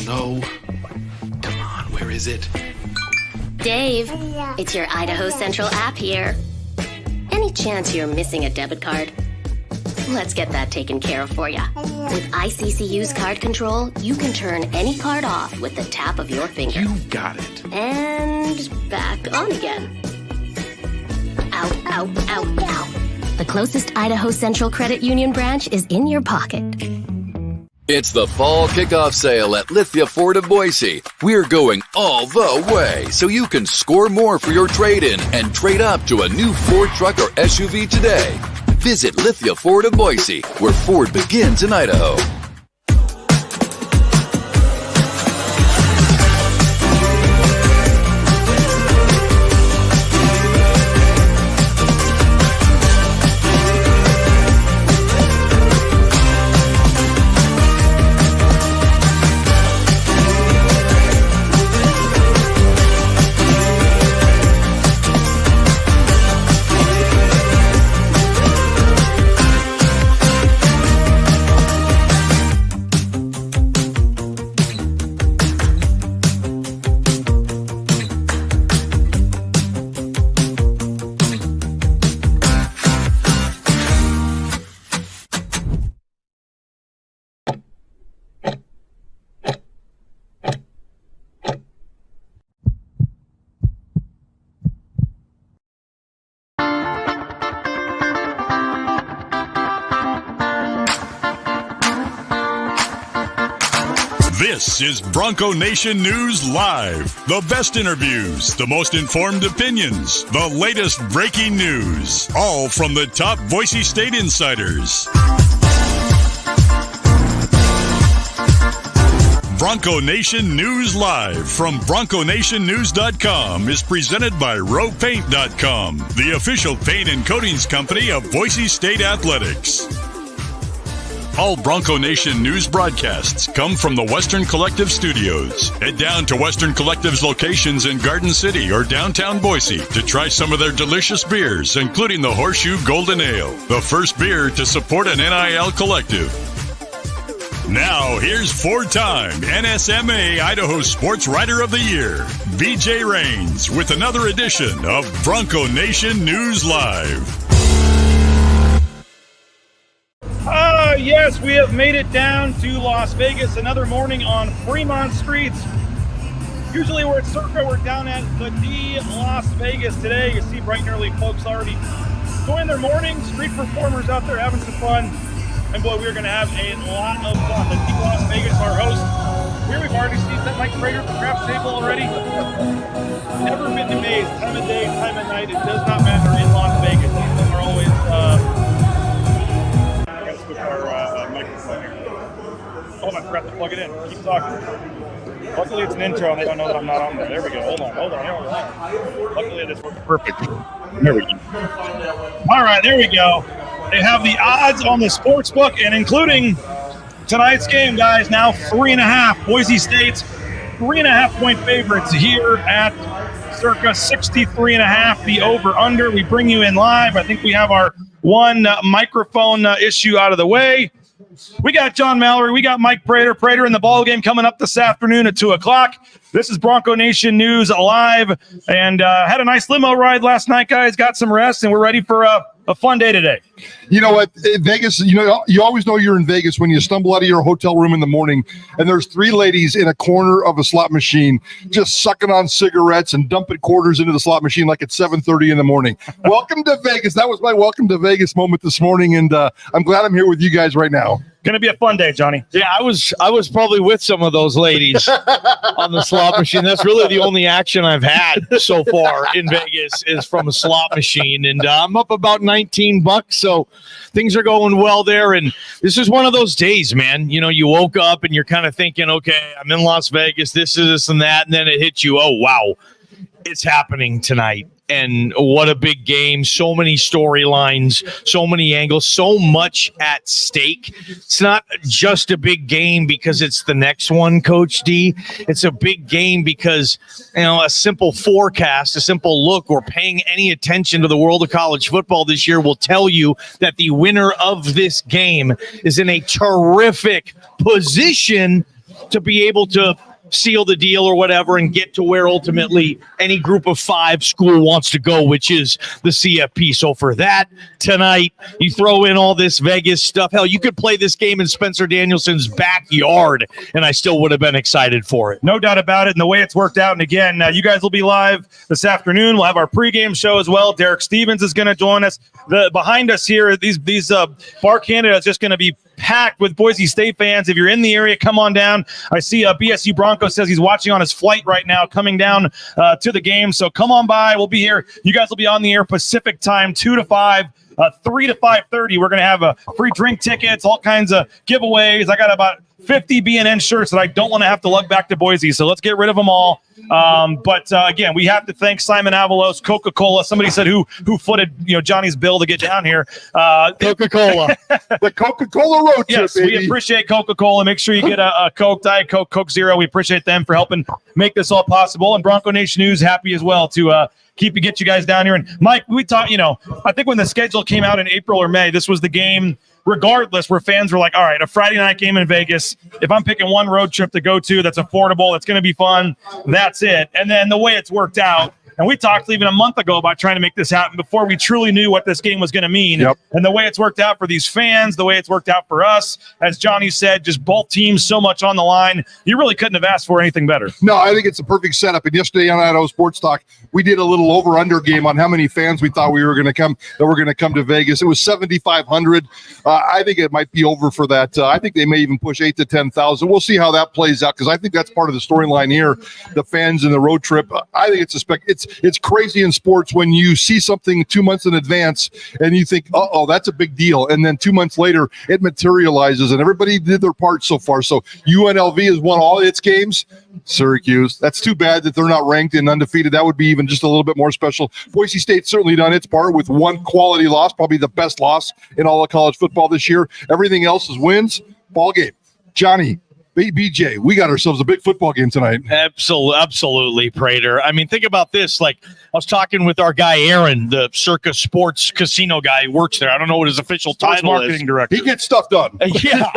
No. Come on, where is it? Dave, it's your Idaho Central app here. Any chance you're missing a debit card? Let's get that taken care of for you. With ICCU's card control, you can turn any card off with the tap of your finger. You got it. And back on again. Out, out, out, out. The closest Idaho Central Credit Union branch is in your pocket. It's the fall kickoff sale at Lithia Ford of Boise. We're going all the way so you can score more for your trade-in and trade up to a new Ford truck or SUV today. Visit Lithia Ford of Boise, where Ford begins in Idaho. This is Bronco Nation News Live. The best interviews, the most informed opinions, the latest breaking news, all from the top Boise State insiders. Bronco Nation News Live from BroncoNationNews.com is presented by RowPaint.com, the official paint and coatings company of Boise State Athletics. All Bronco Nation news broadcasts come from the Western Collective Studios. Head down to Western Collective's locations in Garden City or downtown Boise to try some of their delicious beers, including the Horseshoe Golden Ale, the first beer to support an NIL collective. Now, here's four-time NSMA Idaho Sports Writer of the Year, BJ Rains, with another edition of Bronco Nation News Live. Yes, we have made it down to Las Vegas. Another morning on Fremont streets. Usually we're at Circa. We're down at the D Las Vegas today. You see bright and early folks already enjoying their morning. Street performers out there having some fun. And boy, we're going to have a lot of fun. The D Las Vegas, our host. Here we've already seen that Mike Prater at the craft table already. Never been amazed. Time of day, time of night. It does not matter in Las Vegas. These are always... our microphone here. Oh, I forgot to plug it in. Keep talking. Luckily, it's an intro, and they don't know that I'm not on there. There we go. Hold on. Luckily, this works perfect. There we go. All right, there we go. They have the odds on the sports book, and including tonight's game, guys, now 3.5. Boise State's 3.5-point favorites here at Circa 63.5. The over-under. We bring you in live. I think we have our one microphone issue out of the way. We got John Mallory. We got Mike Prater. Prater in the ball game coming up this afternoon at 2 o'clock. This is Bronco Nation News Live. And had a nice limo ride last night, guys. Got some rest, and we're ready for a fun day today. You know what, Vegas, you always know you're in Vegas when you stumble out of your hotel room in the morning and there's three ladies in a corner of a slot machine just sucking on cigarettes and dumping quarters into the slot machine like it's 7:30 in the morning. Welcome to Vegas. That was my welcome to Vegas moment this morning, and I'm glad I'm here with you guys right now. Going to be a fun day, Johnny. Yeah, I was probably with some of those ladies on the slot machine. That's really the only action I've had so far in Vegas is from a slot machine, and I'm up about $19, so things are going well there. And this is one of those days, man. You woke up and you're kind of thinking, okay, I'm in Las Vegas, this and that, and then it hits you. Oh, wow, it's happening tonight. And what a big game. So many storylines, so many angles, so much at stake. It's not just a big game because it's the next one, Coach D. It's a big game because, a simple forecast, a simple look, or paying any attention to the world of college football this year will tell you that the winner of this game is in a terrific position to be able to seal the deal or whatever and get to where ultimately any group of 5 school wants to go, which is the CFP. So for that tonight, you throw in all this Vegas stuff. Hell, you could play this game in Spencer Danielson's backyard, and I still would have been excited for it. No doubt about it. And the way it's worked out. And again, you guys will be live this afternoon. We'll have our pregame show as well. Derek Stevens is going to join us. Behind us here, these Bar Canada is just going to be packed with Boise State fans. If you're in the area, come on down. I see BSU Bronco says he's watching on his flight right now, coming down to the game. So come on by. We'll be here. You guys will be on the air Pacific time, 2 to 5. 3 to 5:30. We're going to have free drink tickets, all kinds of giveaways. I got about 50 BNN shirts that I don't want to have to lug back to Boise, so let's get rid of them all. But again, we have to thank Simon Avalos, Coca-Cola. Somebody said who footed Johnny's bill to get down here. Coca-Cola. The Coca-Cola road trip, yes, baby. We appreciate Coca-Cola. Make sure you get a Coke, Diet Coke, Coke Zero. We appreciate them for helping make this all possible. And Bronco Nation News happy as well to get you guys down here. And Mike, we talked, I think when the schedule came out in April or May, this was the game regardless where fans were like, all right, a Friday night game in Vegas. If I'm picking one road trip to go to that's affordable, that's going to be fun, that's it. And then the way it's worked out, and we talked even a month ago about trying to make this happen before we truly knew what this game was going to mean. Yep. And the way it's worked out for these fans, the way it's worked out for us, as Johnny said, just both teams so much on the line. You really couldn't have asked for anything better. No, I think it's a perfect setup. And yesterday on Idaho Sports Talk, we did a little over-under game on how many fans we thought were going to come to Vegas. It was 7,500. I think it might be over for that. I think they may even push 8,000 to 10,000. We'll see how that plays out because I think that's part of the storyline here. The fans and the road trip. I think it's crazy in sports when you see something 2 months in advance and you think, uh-oh, that's a big deal. And then 2 months later, it materializes and everybody did their part so far. So UNLV has won all its games. Syracuse, that's too bad that they're not ranked and undefeated. That would be even just a little bit more special. Boise State certainly done its part with one quality loss, probably the best loss in all of college football this year. Everything else is wins. Ball game. Johnny, BJ, we got ourselves a big football game tonight. Absolutely, Prater. I mean, think about this. Like, I was talking with our guy, Aaron, the Circa Sports Casino guy who works there. I don't know what his official title marketing is. director. He gets stuff done. Yeah.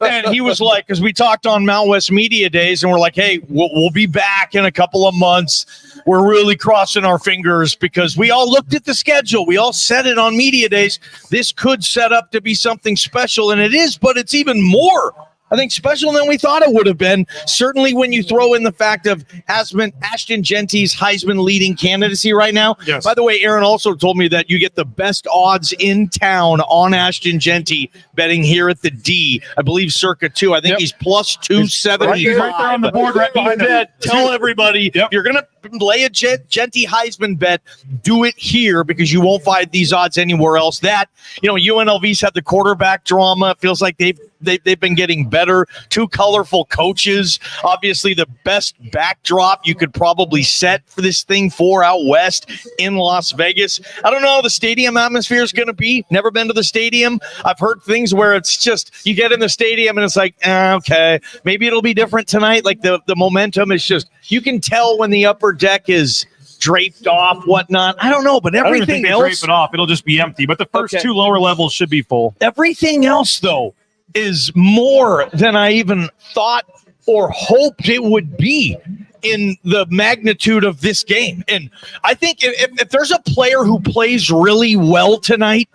And he was like, because we talked on Mount West Media Days, and we're like, hey, we'll be back in a couple of months. We're really crossing our fingers because we all looked at the schedule. We all said it on Media Days. This could set up to be something special, and it is, but it's even more, I think, special than we thought it would have been. Certainly when you throw in the fact of Ashton Jeanty's Heisman leading candidacy right now. Yes. By the way, Aaron also told me that you get the best odds in town on Ashton Jeanty betting here at the D. I believe Circa 2. I think he's plus 275. He's right there on the board right behind him. Tell everybody, if you're going to lay a Jeanty Heisman bet, do it here because you won't find these odds anywhere else. That, UNLV's had the quarterback drama. It feels like they've been getting better. 2 colorful coaches. Obviously, the best backdrop you could probably set for this thing for out west in Las Vegas. I don't know how the stadium atmosphere is going to be. Never been to the stadium. I've heard things where it's just you get in the stadium and it's like, okay, maybe it'll be different tonight. Like the momentum is just, you can tell when the upper deck is draped off, whatnot. I don't know, but everything else, drape it off. It'll just be empty. But the first 2 lower levels should be full. Everything else, though, is more than I even thought or hoped it would be in the magnitude of this game. And I think if there's a player who plays really well tonight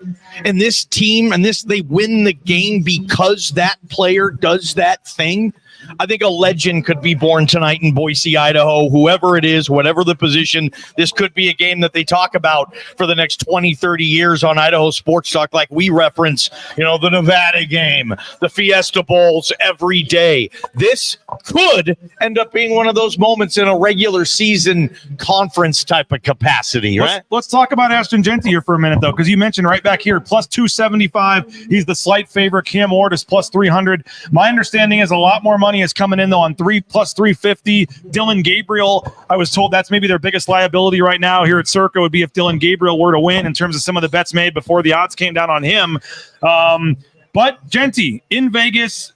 and this team and they win the game because that player does that thing, I think a legend could be born tonight in Boise, Idaho. Whoever it is, whatever the position, this could be a game that they talk about for the next 20, 30 years on Idaho Sports Talk, like we reference, the Nevada game, the Fiesta Bowls every day. This could end up being one of those moments in a regular season conference type of capacity, right? Let's talk about Ashton Jeanty here for a minute, though, because you mentioned right back here, plus 275. He's the slight favorite. Cam Ward is plus 300. My understanding is a lot more money money is coming in, though, on 3 plus 350. Dylan Gabriel, I was told that's maybe their biggest liability right now here at Circa would be if Dylan Gabriel were to win in terms of some of the bets made before the odds came down on him. But Jeanty in Vegas,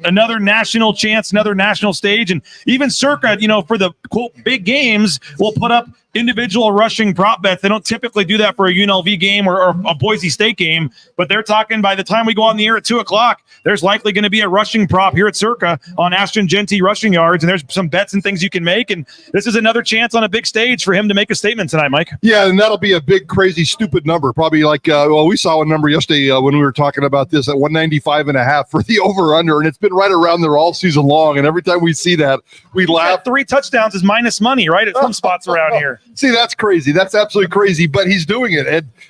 another national chance, another national stage, and even Circa, for the quote big games, will put up individual rushing prop bets. They don't typically do that for a UNLV game or a Boise State game, but they're talking by the time we go on the air at 2:00, there's likely going to be a rushing prop here at Circa on Ashton Jeanty rushing yards, and there's some bets and things you can make, and this is another chance on a big stage for him to make a statement tonight, Mike. Yeah, and that'll be a big, crazy, stupid number. Probably like, we saw a number yesterday when we were talking about this at 195.5 for the over-under, and it's been right around there all season long, and every time we see that, we laugh. 3 touchdowns is minus money, right, at some spots around here. See, that's crazy. That's absolutely crazy, but he's doing it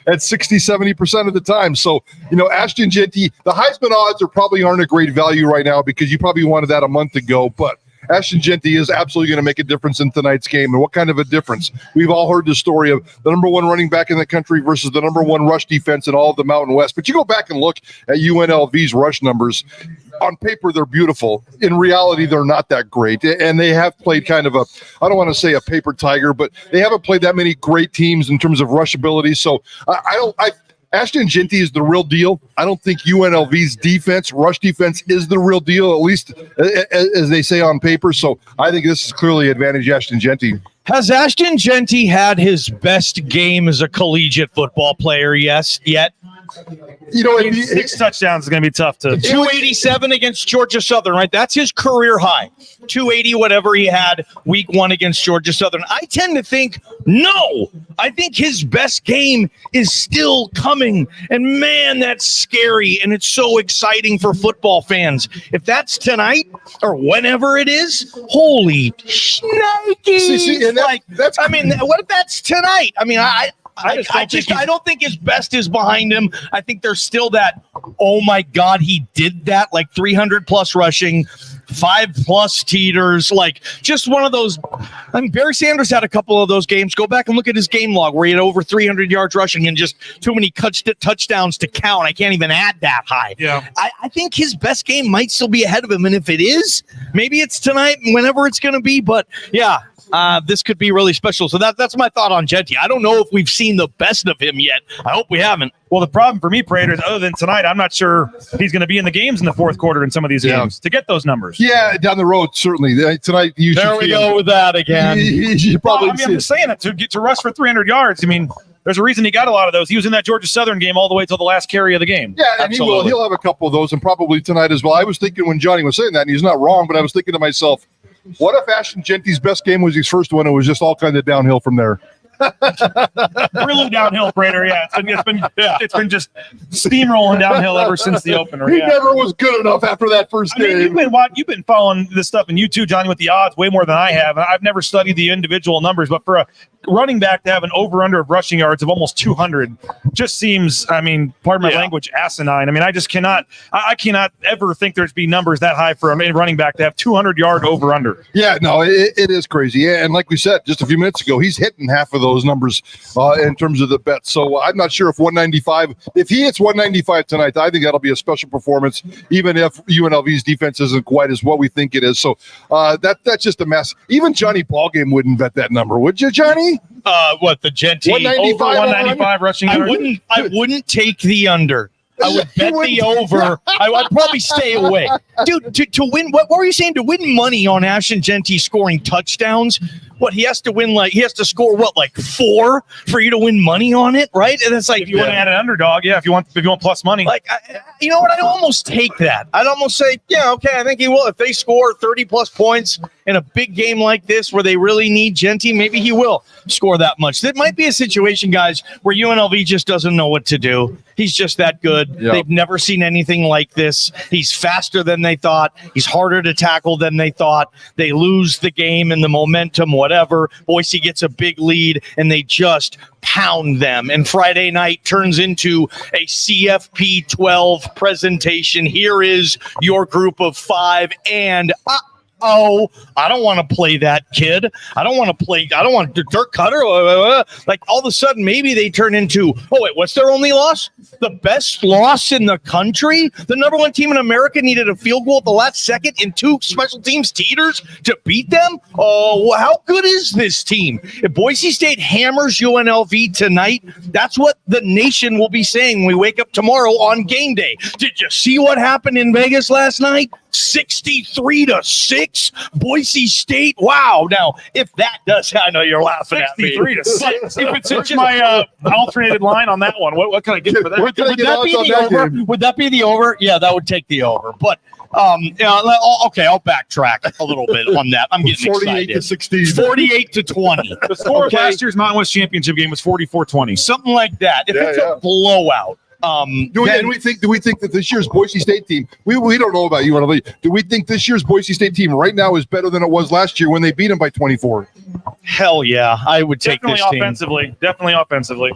at 60, 70% of the time. So, Ashton Jeanty, the Heisman odds probably aren't a great value right now because you probably wanted that a month ago, but Ashton Jeanty is absolutely going to make a difference in tonight's game. And what kind of a difference? We've all heard the story of the number one running back in the country versus the number one rush defense in all of the Mountain West. But you go back and look at UNLV's rush numbers. On paper, they're beautiful. In reality, they're not that great. And they have played kind of I don't want to say a paper tiger, but they haven't played that many great teams in terms of rush ability. So Ashton Jeanty is the real deal. I don't think UNLV's rush defense is the real deal, at least as they say on paper. So I think this is clearly advantage Ashton Jeanty. Has Ashton Jeanty had his best game as a collegiate football player yet? 6 touchdowns is going to be tough to. 287 against Georgia Southern, right? That's his career high. 280, whatever he had week 1 against Georgia Southern. I tend to think, no. I think his best game is still coming. And man, that's scary. And it's so exciting for football fans. If that's tonight or whenever it is, holy shnikes. What if that's tonight? I mean, I don't think his best is behind him. I think there's still that, oh my God, he did that, like 300 plus rushing, 5+ teeters, like just one of those. I mean, Barry Sanders had a couple of those games. Go back and look at his game log where he had over 300 yards rushing and just too many touchdowns to count. I can't even add that high. Yeah. I think his best game might still be ahead of him. And if it is, maybe it's tonight, whenever it's going to be. But yeah, this could be really special. So that's my thought on Jeanty. I don't know if we've seen the best of him yet. I hope we haven't. Well, the problem for me, Prater, is other than tonight, I'm not sure he's going to be in the games in the fourth quarter in some of these games to get those numbers. Yeah, down the road, certainly. Tonight, you there we go with that again. You probably I'm just saying that to rush for 300 yards. I mean, there's a reason he got a lot of those. He was in that Georgia Southern game all the way till the last carry of the game. Yeah, and absolutely. He'll have a couple of those, and probably tonight as well. I was thinking when Johnny was saying that, and he's not wrong, but I was thinking to myself, what if Ashton Jeanty's best game was his first one and it was just all kind of downhill from there? Really downhill, Prater. Yeah, it's been just steamrolling downhill ever since the opener. He never was good enough after that first game. You've been following this stuff, and you too, Johnny, with the odds way more than I have. I've never studied the individual numbers, but for a running back to have an over/under of rushing yards of almost 200 just seems, pardon my language, asinine. I just cannot. I cannot ever think there's be numbers that high for a running back to have 200-yard over/under. Yeah, no, it is crazy. Yeah, and like we said just a few minutes ago, he's hitting half of those numbers in terms of the bets. So I'm not sure if 195, if he hits 195 tonight, I think that'll be a special performance, even if UNLV's defense isn't quite as what we think it is. So that's just a mess. Even Johnny Ballgame wouldn't bet that number, would you, Johnny? What, the Jeanty? 195 rushing yards? I wouldn't take the under. I would bet the over. I'd probably stay away. Dude, to win, what were you saying? To win money on Ashton Jeanty scoring touchdowns, what, he has to win, he has to score, 4 for you to win money on it, right? And it's like, if you want to add an underdog, if you want plus money. You know what? I'd almost take that. I'd almost say, yeah, okay, I think he will. If they score 30-plus points in a big game like this where they really need Jeanty, maybe he will score that much. That might be a situation, guys, where UNLV just doesn't know what to do. He's just that good. Yep. They've never seen anything like this. He's faster than they thought. He's harder to tackle than they thought. They lose the game and the momentum, whatever. Boise gets a big lead, and they just pound them. And Friday night turns into a CFP 12 presentation. Here is your group of 5, and oh, I don't want to play that kid. I don't want Dirk Cutter. Like all of a sudden, maybe they turn into, oh, wait, what's their only loss? The best loss in the country? The number one team in America needed a field goal at the last second and 2 special teams teeters to beat them? Oh, how good is this team? If Boise State hammers UNLV tonight, that's what the nation will be saying when we wake up tomorrow on game day. Did you see what happened in Vegas last night? 63-6, Boise State. Wow. Now, if that does, I know you're laughing at me. 63-6. If it's just my alternated line on that one, what can I get for that? Would that be the over? Would that be the over? Yeah, that would take the over. But okay, I'll backtrack a little bit on that. I'm getting 48-16, 48-20. The score of last year's Mountain West Championship game was 44-20, something like that. If it's a blowout. Do we think that this year's Boise State team, we don't know about UNLV, do we think this year's Boise State team right now is better than it was last year when they beat them by 24? Hell yeah, I would take this team. Definitely offensively.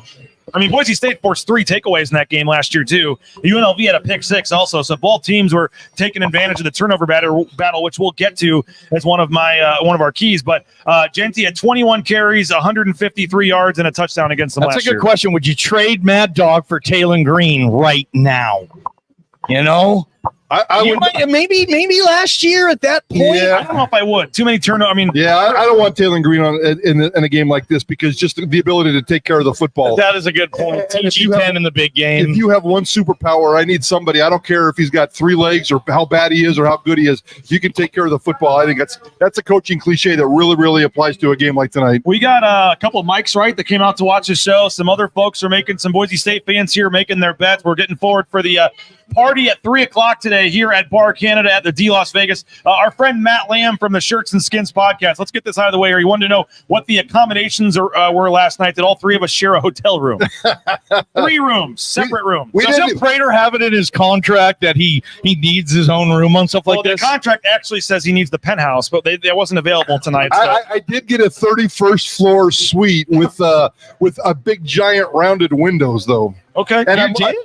I mean, Boise State forced 3 takeaways in that game last year, too. The UNLV had a pick 6 also, so both teams were taking advantage of the turnover battle, which we'll get to as one of our keys. But Jeanty had 21 carries, 153 yards, and a touchdown against them last year. That's a good question. Would you trade Mad Dog for Taylon Green right now? You know? I would, maybe last year at that point. Yeah. I don't know if I would. Too many turnovers. I mean, I don't want Taylon Green in a game like this because just the ability to take care of the football. That is a good point. TG10 in the big game. If you have one superpower, I need somebody. I don't care if he's got 3 legs or how bad he is or how good he is. If you can take care of the football, I think that's a coaching cliche that really, really applies to a game like tonight. We got a couple of mics, right, that came out to watch the show. Some other folks are making, some Boise State fans here making their bets. We're getting forward for the party at 3 o'clock today here at Bar Canada at the D Las Vegas. Our friend Matt Lamb from the Shirts and Skins podcast. Let's get this out of the way here. He wanted to know what the accommodations were last night. Did all 3 of us share a hotel room? 3 rooms, separate rooms. Doesn't Prater have it in his contract that he needs his own room on stuff like this? The contract actually says he needs the penthouse, but that wasn't available tonight. So. I did get a 31st floor suite with a big giant rounded windows though. Okay, and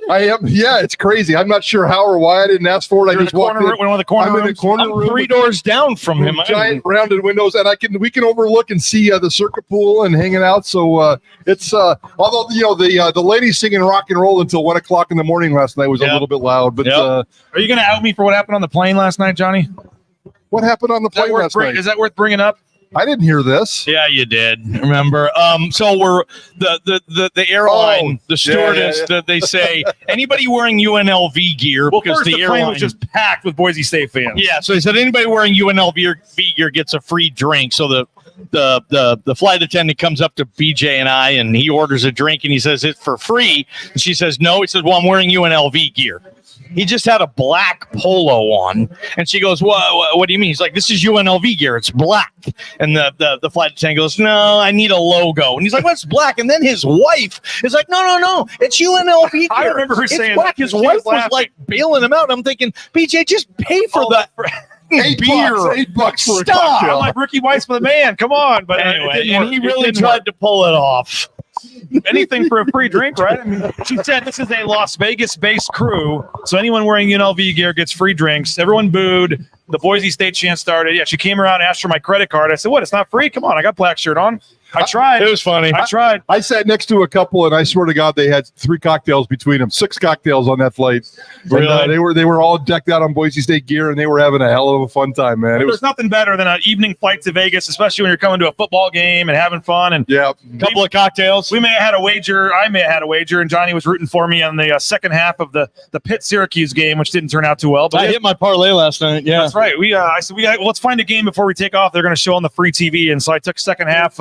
I am. Yeah, it's crazy. I'm not sure how or why I didn't ask for it. I just walked in. One of the corner rooms. I'm in the corner room, 3 doors down from him. Giant rounded windows, and we can overlook and see the circuit pool and hanging out. So it's although the ladies singing rock and roll until 1 o'clock in the morning last night was a little bit loud. But are you going to out me for what happened on the plane last night, Johnny? What happened on the plane last night? Is that worth bringing up? I didn't hear this. Yeah, you did. Remember? So we're the airline, the stewardess, they say anybody wearing UNLV gear because the airline plane was just packed with Boise State fans. Yeah, so he said anybody wearing UNLV gear gets a free drink. So the flight attendant comes up to BJ and I, and he orders a drink, and he says it's for free. And she says no. He says, well, I'm wearing UNLV gear. He just had a black polo on, and she goes, what do you mean? He's like, this is UNLV gear. It's black. And the flight attendant goes, no, I need a logo. And he's like, what's black? And then his wife is like, no, it's UNLV gear. I remember her saying black. His wife was like bailing him out. And I'm thinking, BJ, just pay for that. $8 for Stop. a cocktail. I'm like Ricky Weiss for the man. Come on. But anyway, and he really tried to pull it off. Anything for a free drink, right? I mean, she said this is a Las Vegas-based crew, so anyone wearing UNLV gear gets free drinks. Everyone booed. The Boise State chant started. Yeah, she came around and asked for my credit card. I said, what? It's not free? Come on, I got black shirt on. I tried. It was funny. I tried. I sat next to a couple, and I swear to God, they had 3 cocktails between them. 6 cocktails on that flight. Really? And, they were all decked out on Boise State gear, and they were having a hell of a fun time, man. There's nothing better than an evening flight to Vegas, especially when you're coming to a football game and having fun. And a couple of cocktails. We may have had a wager. I may have had a wager, and Johnny was rooting for me on the second half of the Pitt-Syracuse game, which didn't turn out too well. But I hit my parlay last night. Yeah, that's right. I said let's find a game before we take off. They're going to show on the free TV, and so I took second half.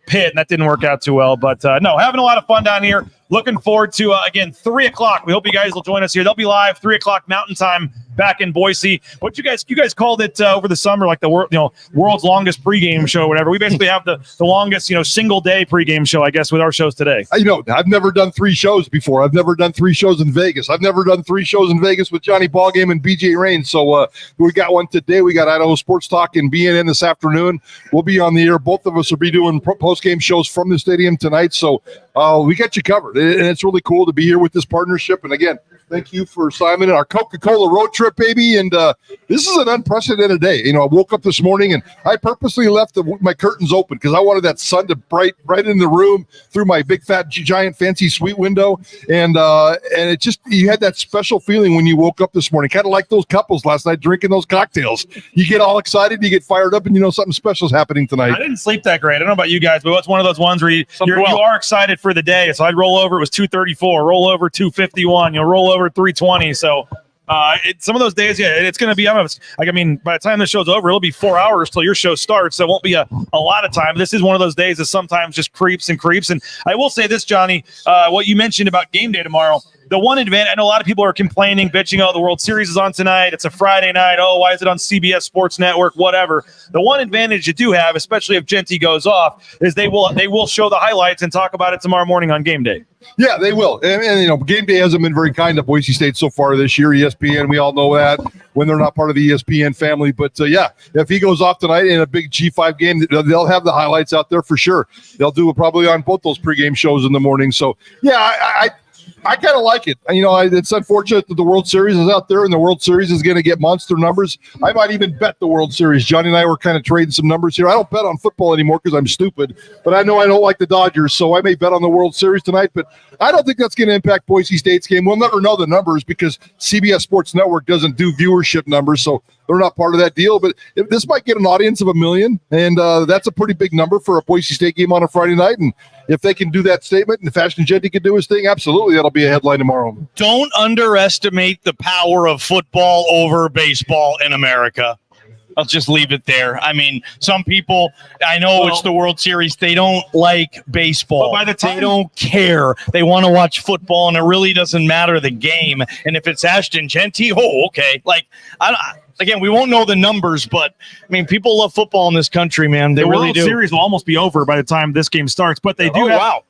Pitt, and that didn't work out too well. But no, having a lot of fun down here. Looking forward to, again, 3 o'clock. We hope you guys will join us here. They'll be live 3 o'clock Mountain Time back in Boise. What you guys called it over the summer, like the world's longest pregame show or whatever. We basically have the longest, single day pregame show, I guess, with our shows today. I've never done 3 shows before. I've never done 3 shows in Vegas. I've never done 3 shows in Vegas with Johnny Ballgame and BJ Rain. So we got one today. We got Idaho Sports Talk and BNN this afternoon. We'll be on the air. Both of us will be doing post-game shows from the stadium tonight. So we got you covered. And it's really cool to be here with this partnership. And again, Thank you for Simon and our Coca-Cola road trip, baby. And this is an unprecedented day. I woke up this morning and I purposely left my curtains open because I wanted that sun to bright right in the room through my big, fat, giant, fancy suite window. And it just, you had that special feeling when you woke up this morning, kind of like those couples last night drinking those cocktails. You get all excited, you get fired up, and something special is happening tonight. I didn't sleep that great. I don't know about you guys, but it's one of those ones where you are excited for the day. So I'd roll over. It was 234, roll over 251, roll over 320. So some of those days, it's going to be, by the time the show's over, it'll be 4 hours till your show starts. So it won't be a lot of time. This is one of those days that sometimes just creeps. And I will say this, Johnny, what you mentioned about game day tomorrow, the one advantage, I know a lot of people are complaining, bitching, the World Series is on tonight. It's a Friday night. Why is it on CBS Sports Network? Whatever. The one advantage you do have, especially if Jeanty goes off, is they will show the highlights and talk about it tomorrow morning on game day. Yeah, they will. And game day hasn't been very kind to Boise State so far this year. ESPN, we all know that when they're not part of the ESPN family. But if he goes off tonight in a big G5 game, they'll have the highlights out there for sure. They'll do it probably on both those pregame shows in the morning. So, I kind of like it. It's unfortunate that the World Series is out there and the World Series is going to get monster numbers. I might even bet the World Series. Johnny and I were kind of trading some numbers here. I don't bet on football anymore because I'm stupid, but I know I don't like the Dodgers, so I may bet on the World Series tonight, but I don't think that's going to impact Boise State's game. We'll never know the numbers because CBS Sports Network doesn't do viewership numbers, so they're not part of that deal, but this might get an audience of 1 million, and that's a pretty big number for a Boise State game on a Friday night, and if they can do that statement and Fashion Jeanty can do his thing, absolutely, that'll be a headline tomorrow. Don't underestimate the power of football over baseball in America. I'll just leave it there. Some people, I know it's the World Series, they don't like baseball. By the time they don't care. They want to watch football, and it really doesn't matter the game. And if it's Ashton Jeanty, okay. Again, we won't know the numbers, but people love football in this country, man. They really do. The World Series will almost be over by the time this game starts, but they do have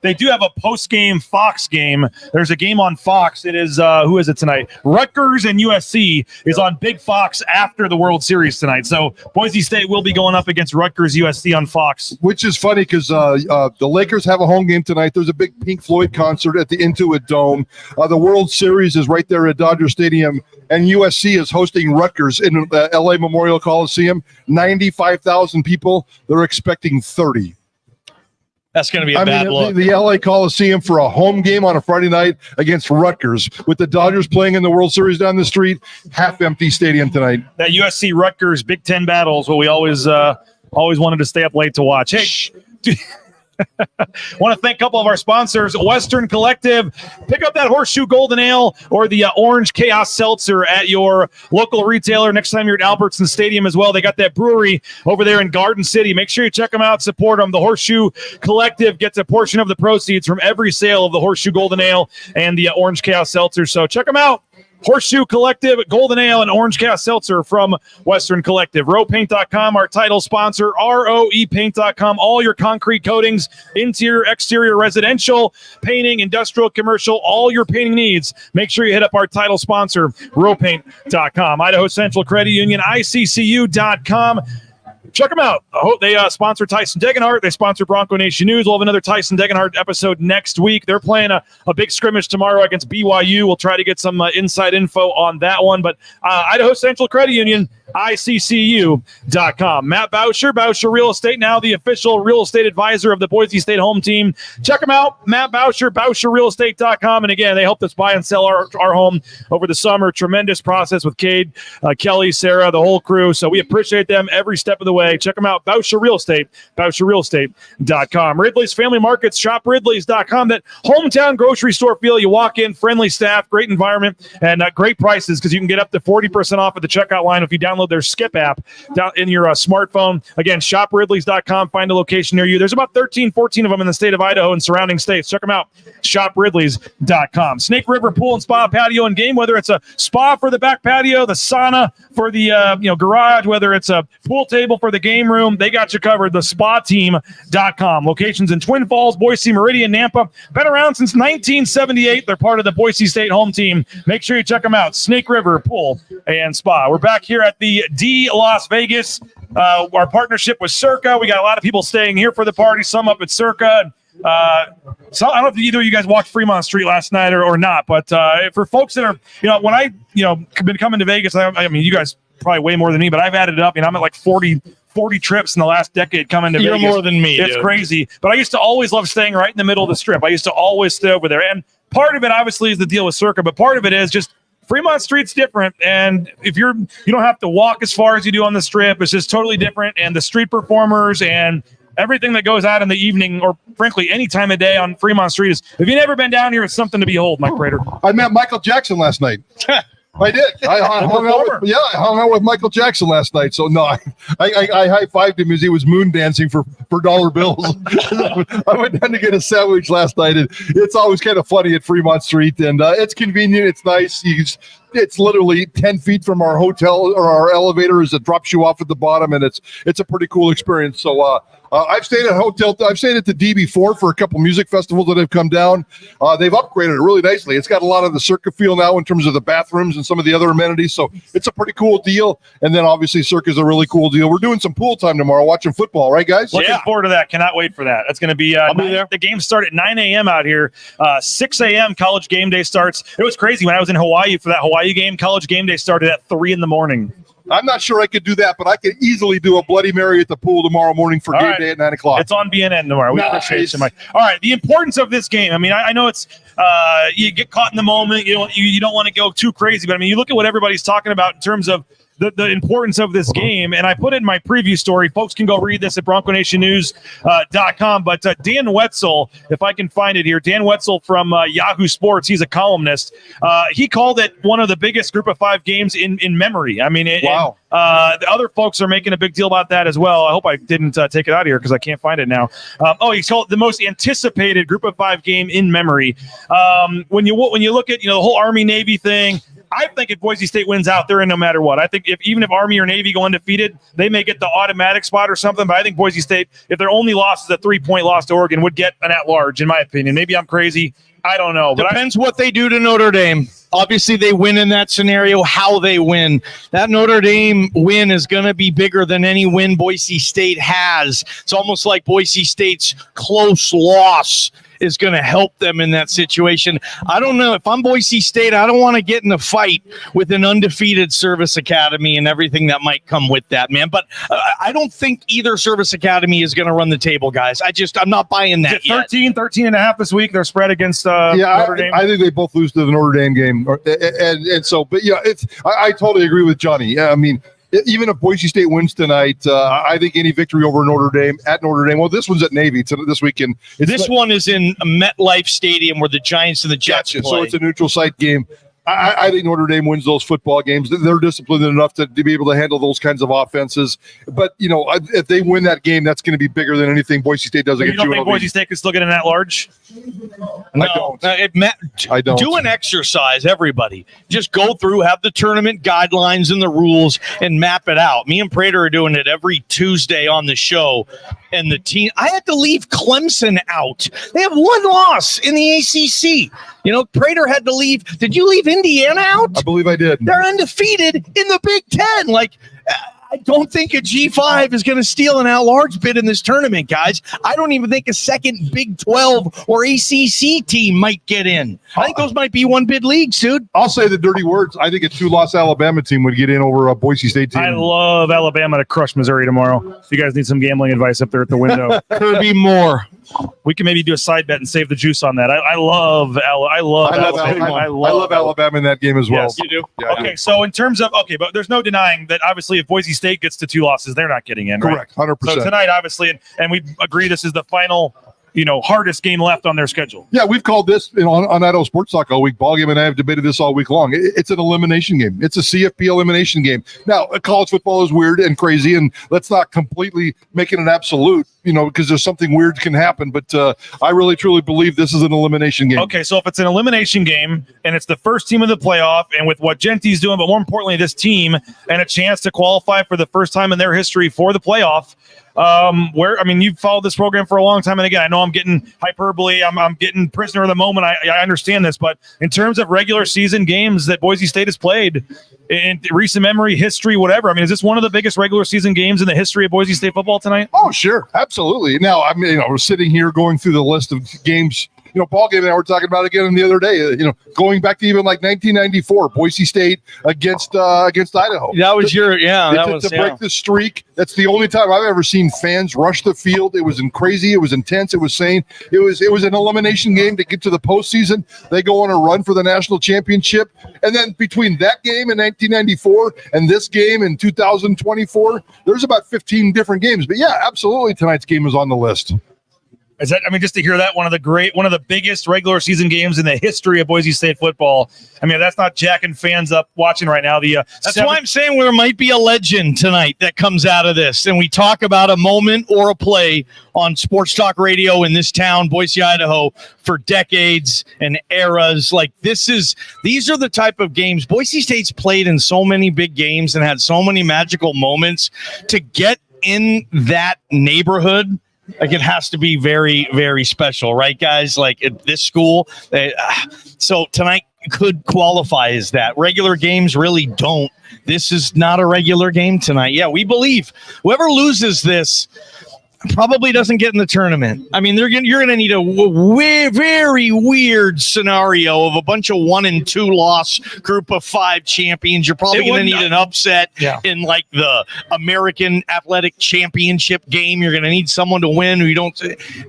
a post-game Fox game. There's a game on Fox. It is who is it tonight? Rutgers and USC is on Big Fox after the World Series tonight. So Boise State will be going up against Rutgers USC on Fox, which is funny because the Lakers have a home game tonight. There's a big Pink Floyd concert at the Intuit Dome. The World Series is right there at Dodger Stadium, and USC is hosting Rutgers in the LA Memorial Coliseum. 95,000 people. They're expecting 30. That's going to be a bad look. The LA Coliseum for a home game on a Friday night against Rutgers, with the Dodgers playing in the World Series down the street. Half-empty stadium tonight. That USC Rutgers Big Ten battle is what we always wanted to stay up late to watch. Hey. Want to thank a couple of our sponsors. Western Collective. Pick up that Horseshoe Golden Ale or the Orange Chaos Seltzer at your local retailer next time you're at Albertson Stadium as well. They got that brewery over there in Garden City. Make sure you check them out. Support them. The Horseshoe Collective gets a portion of the proceeds from every sale of the Horseshoe Golden Ale and the Orange Chaos Seltzer. So check them out. Horseshoe Collective, Golden Ale, and Orange Cast Seltzer from Western Collective. RoePaint.com, our title sponsor. ROEPaint.com, all your concrete coatings, interior, exterior, residential, painting, industrial, commercial, all your painting needs. Make sure you hit up our title sponsor, RoePaint.com. Idaho Central Credit Union, ICCU.com. Check them out. They sponsor Tyson Degenhart. They sponsor Bronco Nation News. We'll have another Tyson Degenhart episode next week. They're playing a big scrimmage tomorrow against BYU. We'll try to get some inside info on that one. But Idaho Central Credit Union, ICCU.com. Matt Boucher Real Estate, now the official real estate advisor of the Boise State home team. Check them out, Matt Boucher, BoucherRealEstate.com. And again, they helped us buy and sell our home over the summer. Tremendous process with Cade, Kelly, Sarah, the whole crew. So we appreciate them every step of the way. Check them out, Boucher Real Estate, BoucherRealEstate.com. Ridley's Family Markets, shop Ridley's.com. That hometown grocery store feel. You walk in, friendly staff, great environment, and great prices because you can get up to 40% off at the checkout line if you download their Skip app down in your smartphone. Again, shop Ridley's.com. Find a location near you. There's about 13, 14 of them in the state of Idaho and surrounding states. Check them out, shop Ridley's.com. Snake River Pool and Spa Patio and Game, whether it's a spa for the back patio, the sauna for the garage, whether it's a pool table for the game room, they got you covered. The SpaTeam.com. Locations in Twin Falls, Boise, Meridian, Nampa. Been around since 1978. They're part of the Boise State home team. Make sure you check them out. Snake River Pool and Spa. We're back here at the D Las Vegas. Our partnership with Circa. We got a lot of people staying here for the party, some up at Circa. So I don't know if either of you guys walked Fremont Street last night or not, but for folks that are, when I, been coming to Vegas, I mean, you guys probably way more than me, but I've added it up. I'm at like 40 trips in the last decade coming to You're Vegas. more than me. It's dude. crazy. But I used to always love staying right in the middle of the strip. I used to always stay over there. And part of it obviously is the deal with Circa, but part of it is just Fremont Street's different. And if you don't have to walk as far as you do on the strip, it's just totally different. And the street performers and everything that goes out in the evening, or frankly, any time of day on Fremont Street is, if you've never been down here, it's something to behold, Mike Prater. I met Michael Jackson last night. I did. I hung out with Michael Jackson last night. So no, I high-fived him as he was moon dancing for dollar bills. I went down to get a sandwich last night, and it's always kind of funny at Fremont Street, and it's convenient. It's nice. It's literally 10 feet from our hotel or our elevator as it drops you off at the bottom, and it's a pretty cool experience. So I've stayed at the D before for a couple music festivals that have come down. They've upgraded it really nicely. It's got a lot of the Circa feel now in terms of the bathrooms and some of the other amenities. So it's a pretty cool deal. And then obviously Circa's a really cool deal. We're doing some pool time tomorrow, watching football, right, guys? Looking forward to that. Cannot wait for that. That's going to be, I'll be there. The games start at 9 a.m. out here. 6 a.m. college game day starts. It was crazy when I was in Hawaii for that Hawaii game. College game day started at 3 a.m. I'm not sure I could do that, but I could easily do a Bloody Mary at the pool tomorrow morning for game day at 9 o'clock. It's on BNN tomorrow. We appreciate you, Mike. All right, the importance of this game. I mean, I know it's you get caught in the moment. You don't want to go too crazy, but I mean, you look at what everybody's talking about in terms of the importance of this game, and I put it in my preview story. Folks can go read this at BroncoNationNews.com. But Dan Wetzel, if I can find it here, Dan Wetzel from Yahoo Sports, he's a columnist. He called it one of the biggest Group of 5 games in memory. I mean, wow. The other folks are making a big deal about that as well. I hope I didn't take it out of here because I can't find it now. He's called it the most anticipated Group of 5 game in memory. When you look at the whole Army-Navy thing, I think if Boise State wins out, they're in no matter what. I think even if Army or Navy go undefeated, they may get the automatic spot or something. But I think Boise State, if their only loss is a 3-point loss to Oregon, would get an at-large, in my opinion. Maybe I'm crazy. I don't know. But Depends what they do to Notre Dame. Obviously, they win in that scenario, how they win. That Notre Dame win is going to be bigger than any win Boise State has. It's almost like Boise State's close loss is going to help them in that situation. I don't know. If I'm Boise State, I don't want to get in a fight with an undefeated service academy and everything that might come with that, man. But I don't think either service academy is going to run the table, guys. I'm not buying that yet. 13 and a half this week. They're spread against Notre Dame. I think they both lose to the Notre Dame game. And so, but yeah, I totally agree with Johnny. I mean, even if Boise State wins tonight, I think any victory over Notre Dame at Notre Dame. Well, this one's at Navy this weekend. This one is in MetLife Stadium where the Giants and the Jets play. So it's a neutral site game. I think Notre Dame wins those football games. They're disciplined enough to be able to handle those kinds of offenses. But, if they win that game, that's going to be bigger than anything Boise State does against UNLV. You don't think Boise State can still get an at-large? No. I don't. Do an exercise, everybody. Just go through, have the tournament guidelines and the rules, and map it out. Me and Prater are doing it every Tuesday on the show. And the team, I had to leave Clemson out. They have one loss in the ACC. Prater had to leave. Did you leave Indiana out? I believe I did. They're undefeated in the Big Ten. I don't think a G5 is going to steal an at-large bid in this tournament, guys. I don't even think a second Big 12 or ACC team might get in. I think those might be one-bid leagues, dude. I'll say the dirty words. I think a 2-loss Alabama team would get in over a Boise State team. I love Alabama to crush Missouri tomorrow. If you guys need some gambling advice up there at the window. Kirby Moore. We can maybe do a side bet and save the juice on that. I love Alabama in that game as well. Yes, you do? Yeah, okay, so in terms of, but there's no denying that obviously if Boise State gets to 2 losses, they're not getting in, correct, right? 100%. So tonight, obviously, and we agree this is the final, hardest game left on their schedule. Yeah, we've called this on Idaho Sports Talk all week. Ballgame and I have debated this all week long. It's an elimination game. It's a CFP elimination game. Now, college football is weird and crazy, and let's not completely make it an absolute, because there's something weird can happen. But I really, truly believe this is an elimination game. Okay, so if it's an elimination game and it's the first team of the playoff, and with what Jeanty's doing, but more importantly, this team and a chance to qualify for the first time in their history for the playoff, You've followed this program for a long time, and again, I know I'm getting hyperbole. I'm getting prisoner of the moment. I understand this, but in terms of regular season games that Boise State has played in recent memory, history, whatever, is this one of the biggest regular season games in the history of Boise State football tonight? Oh, sure, absolutely. Now, we're sitting here going through the list of games. Paul Game and I were talking about again the other day, going back to even like 1994, Boise State against Idaho. That was to break the streak. That's the only time I've ever seen fans rush the field. It was crazy. It was intense. It was sane. It was an elimination game to get to the postseason. They go on a run for the national championship. And then between that game in 1994 and this game in 2024, there's about 15 different games. But yeah, absolutely, tonight's game is on the list. Is that, just to hear that one of the biggest regular season games in the history of Boise State football. That's not jacking fans up watching right now. That's why I'm saying there might be a legend tonight that comes out of this. And we talk about a moment or a play on sports talk radio in this town, Boise, Idaho, for decades and eras. These are the type of games Boise State's played in so many big games and had so many magical moments. To get in that neighborhood, it has to be very, very special, right, guys? At this school. So tonight could qualify as that. Regular games really don't. This is not a regular game tonight. Yeah, we believe whoever loses this probably doesn't get in the tournament. You're going to need a very weird scenario of a bunch of 1 and 2 loss group of 5 champions. You're probably going to need an upset in the American Athletic Championship game. You're going to need someone to win who you don't.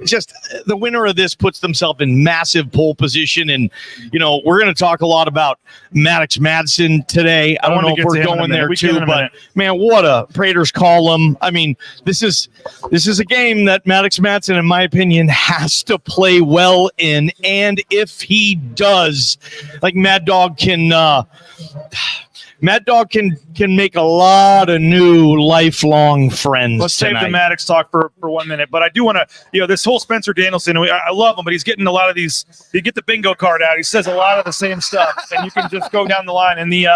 Just the winner of this puts themselves in massive pole position. And we're going to talk a lot about Maddux Madsen today. I don't know if we're going there too, but man, what a Prater's column. This is a game that Maddux Madsen, in my opinion, has to play well in, and if he does, Mad Dog can make a lot of new lifelong friends. Let's tonight. save the Maddux talk for 1 minute, but I do want to, this whole Spencer Danielson, I love him, but he's getting a lot of these. You get the bingo card out. He says a lot of the same stuff, and you can just go down the line. And the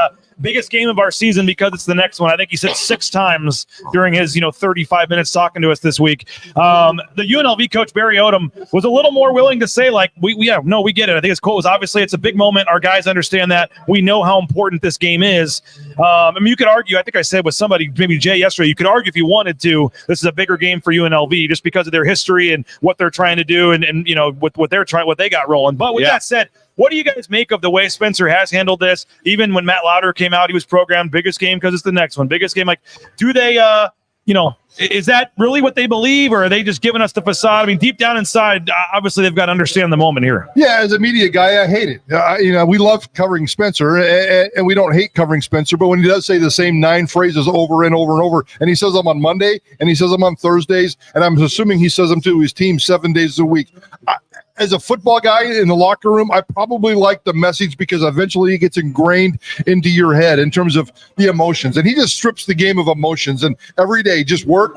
biggest game of our season, because it's the next one. I think he said 6 times during his 35 minutes talking to us this week. The UNLV coach Barry Odum was a little more willing to say we get it. I think his quote was, obviously it's a big moment. Our guys understand that. We know how important this game is. You could argue, I think I said with somebody, maybe Jay yesterday, you could argue if you wanted to, this is a bigger game for UNLV just because of their history and what they're trying to do and what they got rolling. But with that said, what do you guys make of the way Spencer has handled this? Even when Matt Lauder came out, he was programmed biggest game because it's the next one. Biggest game. Do they, is that really what they believe, or are they just giving us the facade? Deep down inside, obviously they've got to understand the moment here. Yeah, as a media guy, I hate it. We love covering Spencer, and we don't hate covering Spencer, but when he does say the same 9 phrases over and over and over, and he says them on Monday, and he says them on Thursdays, and I'm assuming he says them to his team 7 days a week. As a football guy in the locker room, I probably like the message because eventually it gets ingrained into your head in terms of the emotions. And he just strips the game of emotions. And every day, just work,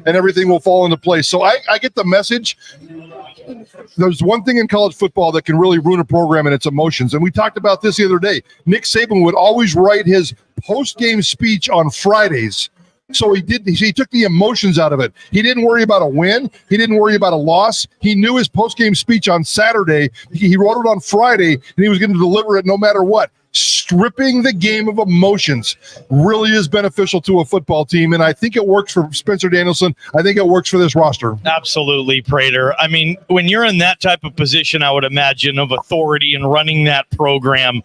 and everything will fall into place. So I get the message. There's one thing in college football that can really ruin a program, and it's emotions. And we talked about this the other day. Nick Saban would always write his post-game speech on Fridays. So he took the emotions out of it. He didn't worry about a win. He didn't worry about a loss. He knew his post-game speech on Saturday. He wrote it on Friday, and he was going to deliver it no matter what. Stripping the game of emotions really is beneficial to a football team, and I think it works for Spencer Danielson. I think it works for this roster. Absolutely, Prater. When you're in that type of position, I would imagine, of authority and running that program,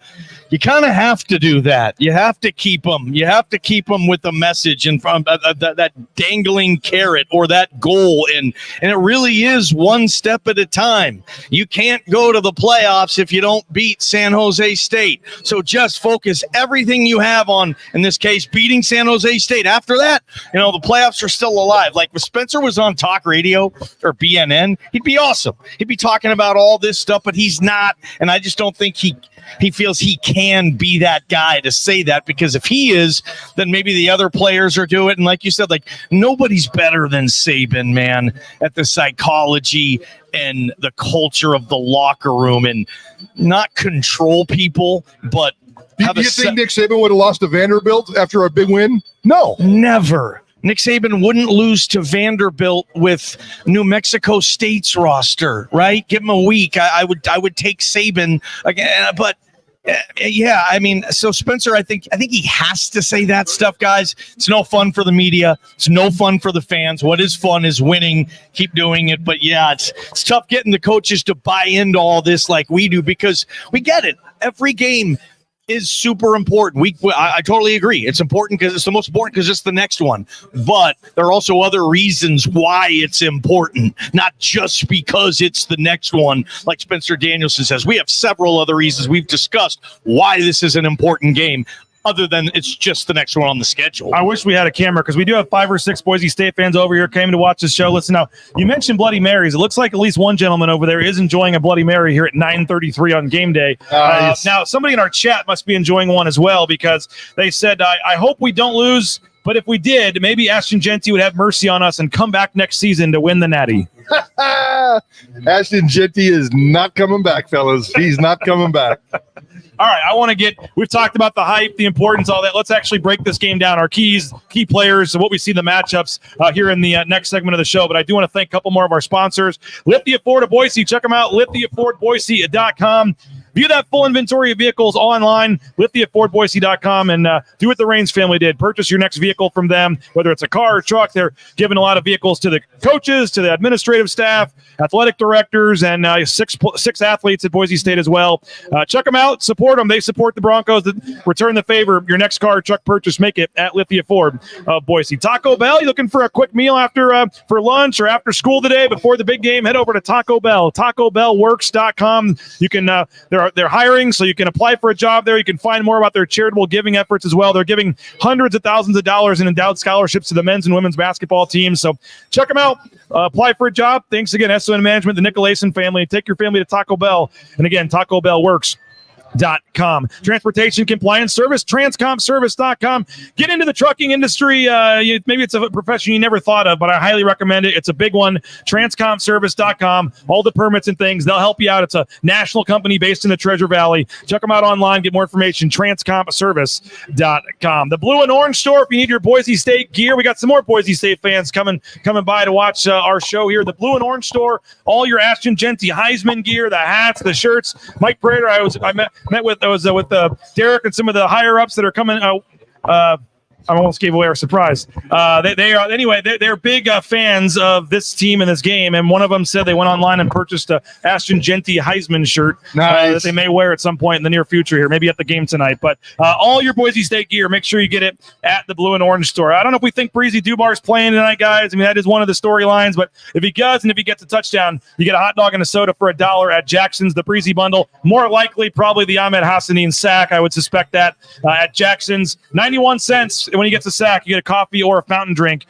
you kind of have to do that. You have to keep them. You have to keep them with the message and from that dangling carrot or that goal, and it really is one step at a time. You can't go to the playoffs if you don't beat San Jose State. So just focus everything you have on, in this case, beating San Jose State. After that, the playoffs are still alive. If Spencer was on talk radio or BNN, he'd be awesome. He'd be talking about all this stuff, but he's not. And I just don't think he feels he can be that guy to say that, because if he is, then maybe the other players are doing it. And like you said, nobody's better than Saban, man, at the psychology and the culture of the locker room, and not control people, but do you think Nick Saban would have lost to Vanderbilt after a big win? No. Never. Nick Saban wouldn't lose to Vanderbilt with New Mexico State's roster, right? Give him a week. I would take Saban again, but yeah, I mean, so Spencer, I think he has to say that stuff, guys. It's no fun for the media. It's no fun for the fans. What is fun is winning. Keep doing it. But yeah, it's tough getting the coaches to buy into all this like we do, because we get it. Every game is super important. I totally agree. It's important because it's the most important because it's the next one. But there are also other reasons why it's important, not just because it's the next one. Like Spencer Danielson says, we have several other reasons we've discussed why this is an important game, other than it's just the next one on the schedule. I wish we had a camera, because we do have 5 or 6 Boise State fans over here came to watch this show. Listen, now, you mentioned Bloody Marys. It looks like at least one gentleman over there is enjoying a Bloody Mary here at 9:33 on game day. Now, somebody in our chat must be enjoying one as well, because they said, I hope we don't lose, but if we did, maybe Ashton Jeanty would have mercy on us and come back next season to win the Natty. Ashton Jeanty is not coming back, fellas. He's not coming back. All right, we've talked about the hype, the importance, all that. Let's actually break this game down. Our key players, what we see the matchups here in the next segment of the show. But I do want to thank a couple more of our sponsors. Lithia Ford of Boise. Check them out, lithiafordboise.com. View that full inventory of vehicles online, lithiafordboise.com, and do what the Raines family did. Purchase your next vehicle from them, whether it's a car or truck. They're giving a lot of vehicles to the coaches, to the administrative staff, athletic directors, and 6 athletes at Boise State as well. Check them out. Support them. They support the Broncos. Return the favor. Your next car or truck purchase, make it at Lithia Ford of Boise. Taco Bell, you looking for a quick meal for lunch or after school today before the big game? Head over to Taco Bell. TacoBellWorks.com. You can they're hiring, so you can apply for a job there. You can find more about their charitable giving efforts as well. They're giving hundreds of thousands of dollars in endowed scholarships to the men's and women's basketball teams. So check them out. Apply for a job. Thanks again, SON Management, the Nicolason family. Take your family to Taco Bell. And again, TacoBellWorks.com. Transportation compliance service, transcompservice.com. Get into the trucking industry. Maybe it's a profession you never thought of, but I highly recommend it. It's a big one. Transcompservice.com. All the permits and things, they'll help you out. It's a national company based in the Treasure Valley. Check them out online. Get more information. Transcompservice.com. The Blue and Orange Store, if you need your Boise State gear. We got some more Boise State fans coming by to watch our show here. The Blue and Orange Store, all your Ashton Jeanty Heisman gear, the hats, the shirts. Mike Prater, I was with Derek and some of the higher ups that are coming. I almost gave away our surprise. They're big fans of this team and this game, and one of them said they went online and purchased a Ashton Jeanty Heisman shirt that they may wear at some point in the near future here, maybe at the game tonight. But all your Boise State gear, make sure you get it at the Blue and Orange Store. I don't know if we think Breezy Dubar's playing tonight, guys. I mean, that is one of the storylines, but if he does and if he gets a touchdown, you get a hot dog and a soda for $1 at Jackson's, the Breezy Bundle. More likely, probably the Ahmed Hassanin sack. I would suspect that at Jackson's. 91 cents. When he gets a sack, you get a coffee or a fountain drink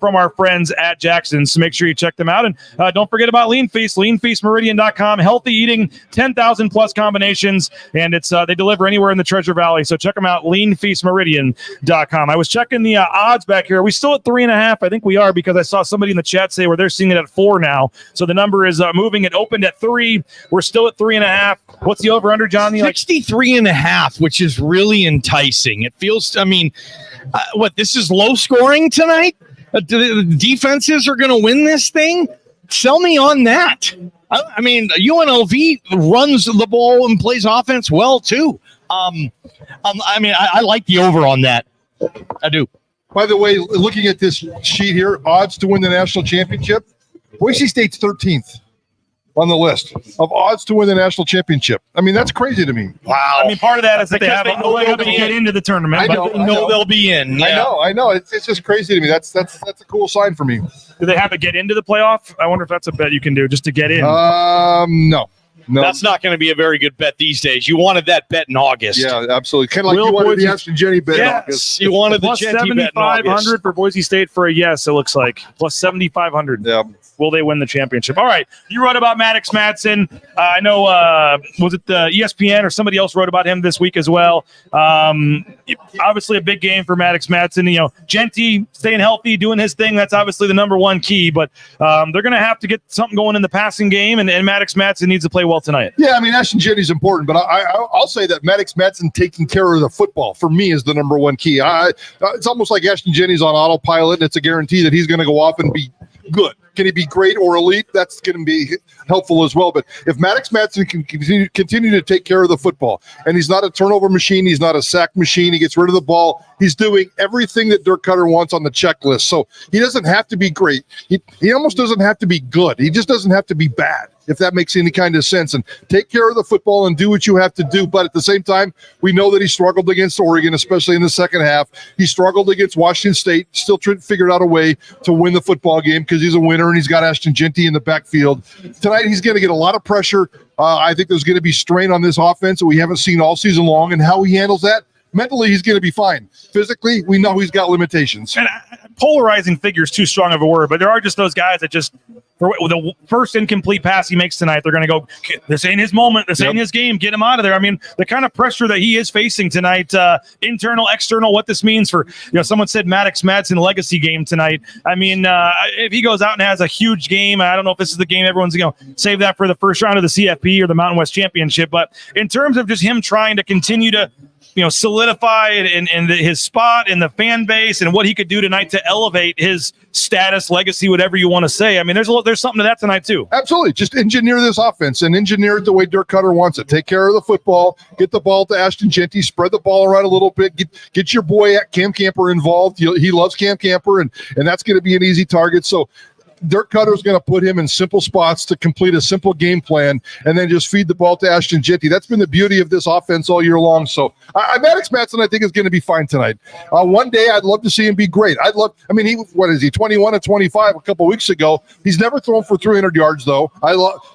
from our friends at Jackson's. So make sure you check them out. And don't forget about Lean Feast, leanfeastmeridian.com. Healthy eating, 10,000 plus combinations. And it's they deliver anywhere in the Treasure Valley. So check them out, leanfeastmeridian.com. I was checking the odds back here. Are we still at 3.5? I think we are, because I saw somebody in the chat say where they're seeing it at 4 now. So the number is moving. It opened at 3. We're still at 3.5. What's the over-under, Johnny? 63.5, which is really enticing. It feels, I mean, this is low scoring tonight? The defenses are going to win this thing? Sell me on that. I mean, UNLV runs the ball and plays offense well, too. I like the over on that. I do. By the way, looking at this sheet here, odds to win the national championship, Boise State's 13th on the list of odds to win the national championship. I mean, that's crazy to me. Wow. I mean, part of that is that they have a leg up to get into the tournament. I know they'll be in. Yeah. I know. It's just crazy to me. That's a cool sign for me. Do they have to get into the playoff? I wonder if that's a bet you can do just to get in. No. That's not going to be a very good bet these days. You wanted that bet in August. Yeah, absolutely. Kind of like you wanted the Ashton Jeanty bet in August. You wanted the plus Jeanty bet in August. 7,500 for Boise State for a yes, it looks like. Plus 7,500. Yeah. will they win the championship? All right, you wrote about Maddux Madsen. I know, was it the ESPN or somebody else wrote about him this week as well? Obviously, a big game for Maddux Madsen. Jeanty staying healthy, doing his thing. That's obviously the number one key. But they're going to have to get something going in the passing game, and Maddux Madsen needs to play well tonight. Yeah, I mean, Ashton Jeanty's important, but I'll say that Maddux Madsen taking care of the football for me is the number one key. It's almost like Ashton Jeanty's on autopilot, and it's a guarantee that he's going to go off and be good. Can he be great or elite? That's going to be helpful as well. But if Maddux Madsen can continue to take care of the football, and he's not a turnover machine, he's not a sack machine, he gets rid of the ball, he's doing everything that Dirk Cutter wants on the checklist. So he doesn't have to be great. He almost doesn't have to be good. He just doesn't have to be bad, if that makes any kind of sense. And take care of the football and do what you have to do. But at the same time, we know that he struggled against Oregon, especially in the second half. He struggled against Washington State, still figured out a way to win the football game because he's a winner and he's got Ashton Jeanty in the backfield. Tonight, he's going to get a lot of pressure. I think there's going to be strain on this offense that we haven't seen all season long, and how he handles that. Mentally, he's going to be fine. Physically, we know he's got limitations. And polarizing figure is too strong of a word, but there are just those guys that just, for the first incomplete pass he makes tonight, they're going to go, this ain't his moment, this ain't his game, get him out of there. I mean, the kind of pressure that he is facing tonight, internal, external, what this means for, someone said Maddux Madsen legacy game tonight. I mean, if he goes out and has a huge game, I don't know if this is the game everyone's going to save that for the first round of the CFP or the Mountain West Championship, but in terms of just him trying to continue to solidify in his spot in the fan base and what he could do tonight to elevate his status, legacy, whatever you want to say. I mean, there's something to that tonight too. Absolutely. Just engineer this offense and engineer it the way Dirk Cutter wants it. Take care of the football, get the ball to Ashton Jeanty, spread the ball around a little bit, get your boy Cam Camper involved. He loves Cam Camper, and that's going to be an easy target. So Dirk Cutter is going to put him in simple spots to complete a simple game plan and then just feed the ball to Ashton Jeanty. That's been the beauty of this offense all year long. So Maddux Madsen, I think, is going to be fine tonight. One day, I'd love to see him be great. What is he, 21 and 25 a couple weeks ago? He's never thrown for 300 yards, though.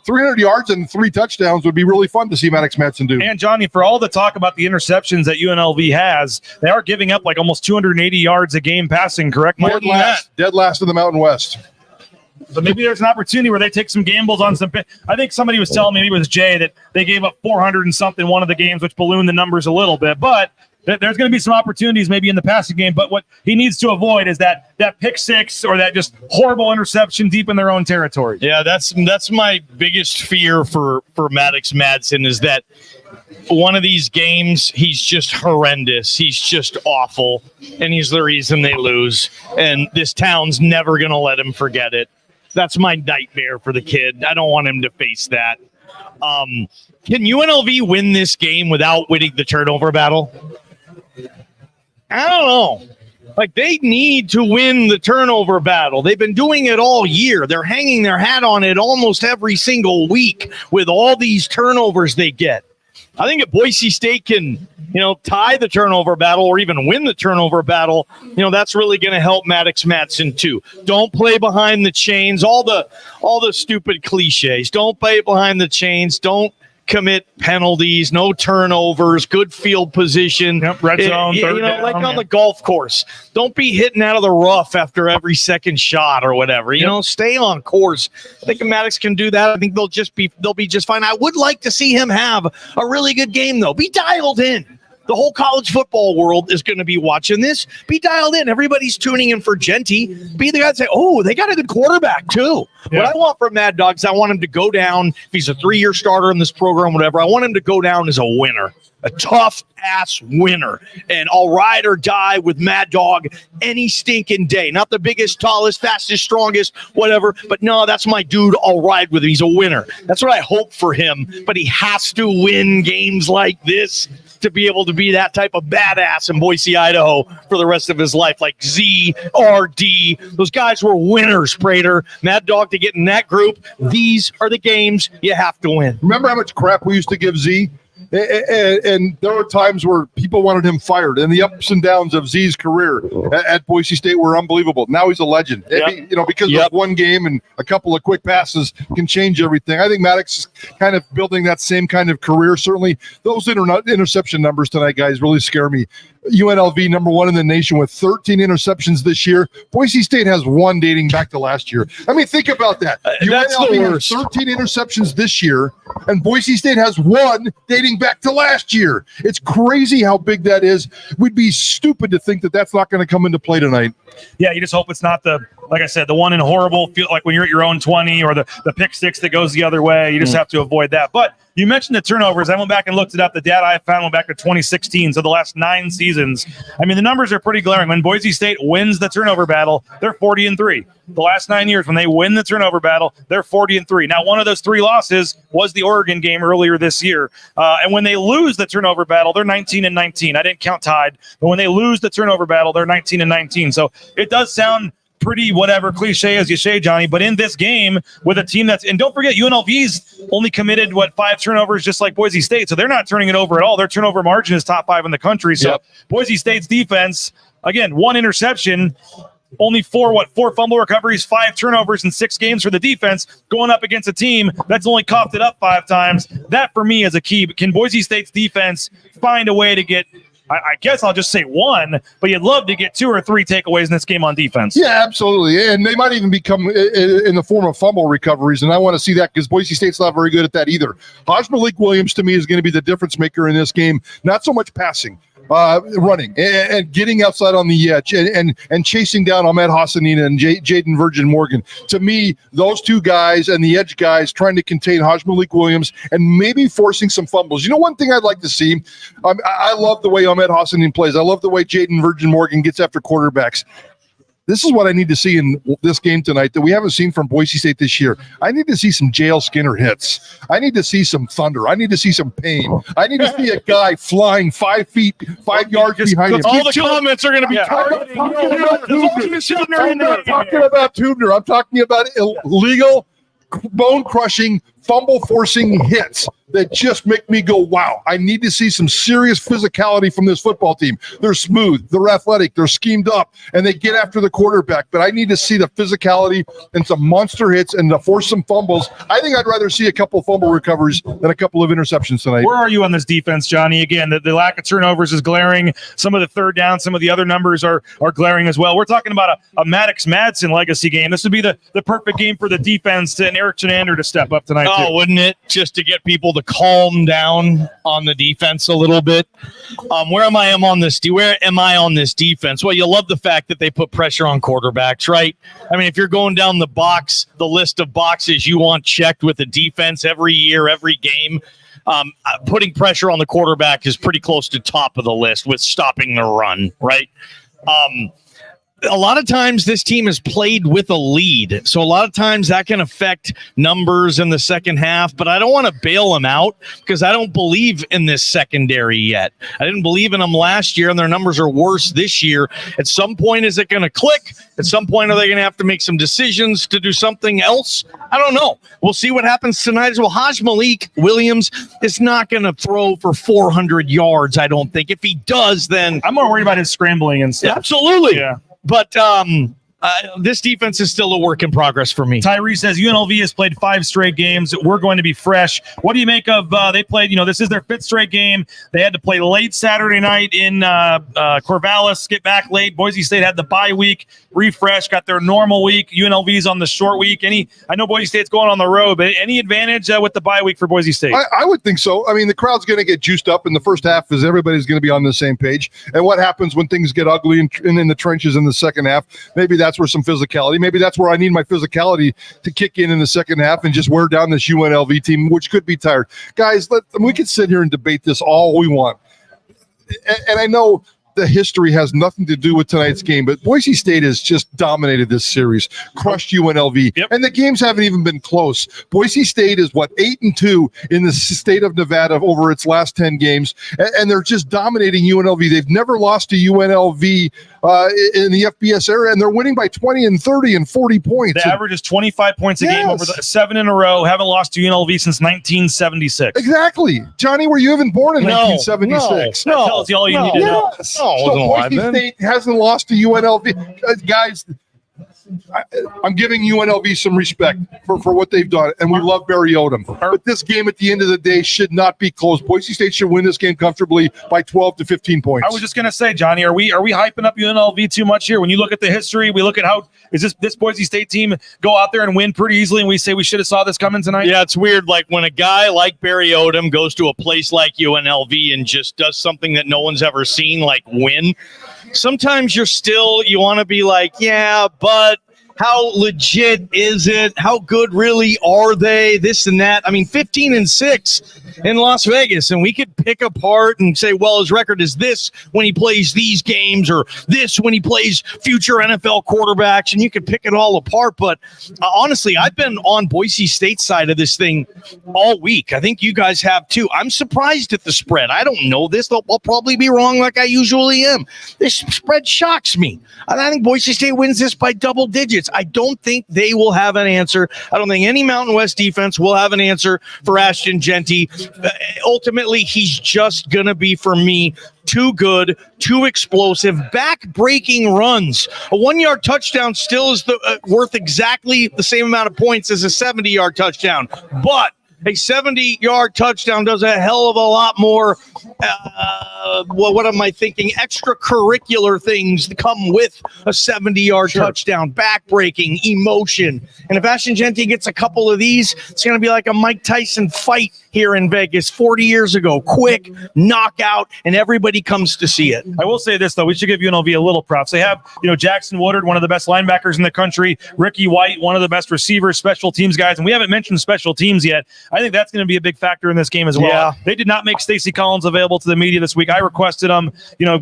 300 yards and 3 touchdowns would be really fun to see Maddux Madsen do. And, Johnny, for all the talk about the interceptions that UNLV has, they are giving up like almost 280 yards a game passing, correct? Dead last in the Mountain West. So maybe there's an opportunity where they take some gambles on some. I think somebody was telling me, maybe it was Jay, that they gave up 400 and something one of the games, which ballooned the numbers a little bit. But there's going to be some opportunities maybe in the passing game. But what he needs to avoid is that pick six or that just horrible interception deep in their own territory. Yeah, that's my biggest fear for Maddux Madsen, is that one of these games, he's just horrendous. He's just awful, and he's the reason they lose. And this town's never going to let him forget it. That's my nightmare for the kid. I don't want him to face that. Can UNLV win this game without winning the turnover battle? I don't know. Like, they need to win the turnover battle. They've been doing it all year. They're hanging their hat on it almost every single week with all these turnovers they get. I think if Boise State can, tie the turnover battle or even win the turnover battle, that's really going to help Maddux Madsen too. Don't play behind the chains. All the stupid cliches. Don't play behind the chains. Don't commit penalties. No turnovers. Good field position. Yep, red zone. Third down, like on the golf course. Don't be hitting out of the rough after every second shot or whatever. Stay on course. I think if Maddux can do that, I think they'll be just fine. I would like to see him have a really good game though. Be dialed in. The whole college football world is going to be watching this. Be dialed in. Everybody's tuning in for Jeanty. Be the guy to say, oh, they got a good quarterback too. Yeah. What I want from Mad Dogs, I want him to go down. If he's a 3-year starter in this program, whatever, I want him to go down as a winner. A tough-ass winner. And I'll ride or die with Mad Dog any stinking day. Not the biggest, tallest, fastest, strongest, whatever. But no, that's my dude. I'll ride with him. He's a winner. That's what I hope for him. But he has to win games like this to be able to be that type of badass in Boise, Idaho for the rest of his life. Like Z, RD. Those guys were winners, Prater. Mad Dog, to get in that group, these are the games you have to win. Remember how much crap we used to give Z? And there were times where people wanted him fired, and the ups and downs of Z's career at Boise State were unbelievable. Now he's a legend. Yep. Because of one game and a couple of quick passes can change everything. I think Maddux kind of building that same kind of career. Certainly, those interception numbers tonight, guys, really scare me. UNLV number 1 in the nation with 13 interceptions this year. Boise State has 1 dating back to last year. I mean, think about that. That's UNLV the has worst. 13 interceptions this year, and Boise State has 1 dating back to last year. It's crazy how big that is. We'd be stupid to think that that's not going to come into play tonight. Yeah, you just hope it's not like I said, the one in horrible, feel like when you're at your own 20 or the pick six that goes the other way. You just have to avoid that. But you mentioned the turnovers. I went back and looked it up. The data I found went back to 2016. So the last 9 seasons. I mean, the numbers are pretty glaring. When Boise State wins the turnover battle, they're 40-3. The last 9 years, when they win the turnover battle, they're 40-3. Now, one of those 3 losses was the Oregon game earlier this year. And when they lose the turnover battle, they're 19-19. I didn't count tied, but when they lose the turnover battle, they're 19-19. So it does sound pretty whatever cliche as you say, Johnny, but in this game with a team and don't forget, UNLV's only committed 5 turnovers, just like Boise State, so they're not turning it over at all. Their turnover margin is top 5 in the country. So Boise State's defense, again, 1 interception, only 4 fumble recoveries, 5 turnovers in 6 games for the defense, going up against a team that's only coughed it up 5 times. That for me is a key. Can Boise State's defense find a way to get, I guess I'll just say 1, but you'd love to get 2 or 3 takeaways in this game on defense. Yeah, absolutely. And they might even become in the form of fumble recoveries. And I want to see that because Boise State's not very good at that either. Malik Williams, to me, is going to be the difference maker in this game. Not so much passing. Running and getting outside on the edge and chasing down Ahmed Hassanina and Jaden Virgin Morgan. To me, those 2 guys and the edge guys trying to contain Malik Williams and maybe forcing some fumbles. You know, one thing I'd like to see, I love the way Ahmed Hassanina plays. I love the way Jaden Virgin Morgan gets after quarterbacks. This is what I need to see in this game tonight that we haven't seen from Boise State this year. I need to see some J.L. Skinner hits. I need to see some thunder. I need to see some pain. I need to see a guy flying 5 yards behind him. All the comments are going to be targeting. I'm not talking about Tubner. I'm talking about illegal, bone-crushing, fumble-forcing hits that just make me go, wow. I need to see some serious physicality from this football team. They're smooth, they're athletic, they're schemed up, and they get after the quarterback. But I need to see the physicality and some monster hits and to force some fumbles. I think I'd rather see a couple fumble recoveries than a couple of interceptions tonight. Where are you on this defense, Johnny? Again, the lack of turnovers is glaring. Some of the third down, some of the other numbers are glaring as well. We're talking about a Maddux Madsen legacy game. This would be the perfect game for the defense and Eric Chenander to step up tonight. Oh, wouldn't it? Just to get people to calm down on the defense a little bit. Where am I on this defense? Well, you love the fact that they put pressure on quarterbacks, right? I mean, if you're going down the list of boxes you want checked with the defense every year, every game, putting pressure on the quarterback is pretty close to top of the list with stopping the run, right? A lot of times this team is played with a lead. So a lot of times that can affect numbers in the second half, but I don't want to bail them out because I don't believe in this secondary yet. I didn't believe in them last year and their numbers are worse this year. At some point, is it going to click? At some point, are they going to have to make some decisions to do something else? I don't know. We'll see what happens tonight as well. Malik Williams is not going to throw for 400 yards, I don't think. If he does, then I'm more worried about his scrambling and stuff. Absolutely. Yeah. But this defense is still a work in progress for me. Tyree says UNLV has played 5 straight games. We're going to be fresh. What do you make of they played, this is their 5th straight game. They had to play late Saturday night in Corvallis, get back late. Boise State had the bye week, refresh, got their normal week. UNLV's on the short week. I know Boise State's going on the road, but any advantage with the bye week for Boise State? I would think so. I mean, the crowd's going to get juiced up in the first half as everybody's going to be on the same page. And what happens when things get ugly in the trenches in the second half? Maybe that's where some physicality, maybe that's where I need my physicality to kick in the second half and just wear down this UNLV team, which could be tired. Guys, we could sit here and debate this all we want. And I know the history has nothing to do with tonight's game, but Boise State has just dominated this series, crushed UNLV, and the games haven't even been close. Boise State is 8-2 in the state of Nevada over its last 10 games, and they're just dominating UNLV. They've never lost to UNLV in the FBS era, and they're winning by 20 and 30 and 40 points. The average is 25 points a game over 7 in a row. Haven't lost to UNLV since 1976. Exactly. Johnny, were you even born in 1976? No. That tells you all you need to know. So Boise State hasn't lost to UNLV. Guys, I'm giving UNLV some respect for what they've done, and we love Barry Odom. But this game at the end of the day should not be close. Boise State should win this game comfortably by 12 to 15 points. I was just going to say, Johnny, are we hyping up UNLV too much here? When you look at the history, we look at how is this Boise State team go out there and win pretty easily, and we say we should have saw this coming tonight? Yeah, it's weird. Like when a guy like Barry Odom goes to a place like UNLV and just does something that no one's ever seen, like win. Sometimes you want to be like, yeah, but how legit is it? How good really are they? This and that. I mean, 15-6 in Las Vegas, and we could pick apart and say, well, his record is this when he plays these games, or this when he plays future NFL quarterbacks, and you could pick it all apart. But honestly, I've been on Boise State's side of this thing all week. I think you guys have too. I'm surprised at the spread. I don't know this. I'll probably be wrong like I usually am. This spread shocks me. I think Boise State wins this by double digits. I don't think they will have an answer. I don't think any Mountain West defense will have an answer for Ashton Jeanty. Ultimately, he's just going to be, for me, too good, too explosive, back-breaking runs. A 1-yard touchdown still is worth exactly the same amount of points as a 70-yard touchdown. But a 70-yard touchdown does a hell of a lot more, what am I thinking, extracurricular things that come with a 70-yard touchdown, back-breaking, emotion. And if Ashton Jeanty gets a couple of these, it's going to be like a Mike Tyson fight here in Vegas 40 years ago. Quick, knockout, and everybody comes to see it. I will say this, though. We should give UNLV a little props. They have, Jackson Woodard, one of the best linebackers in the country, Ricky White, one of the best receivers, special teams guys, and we haven't mentioned special teams yet. I think that's going to be a big factor in this game as well. Yeah. They did not make Stacey Collins available to the media this week. I requested him.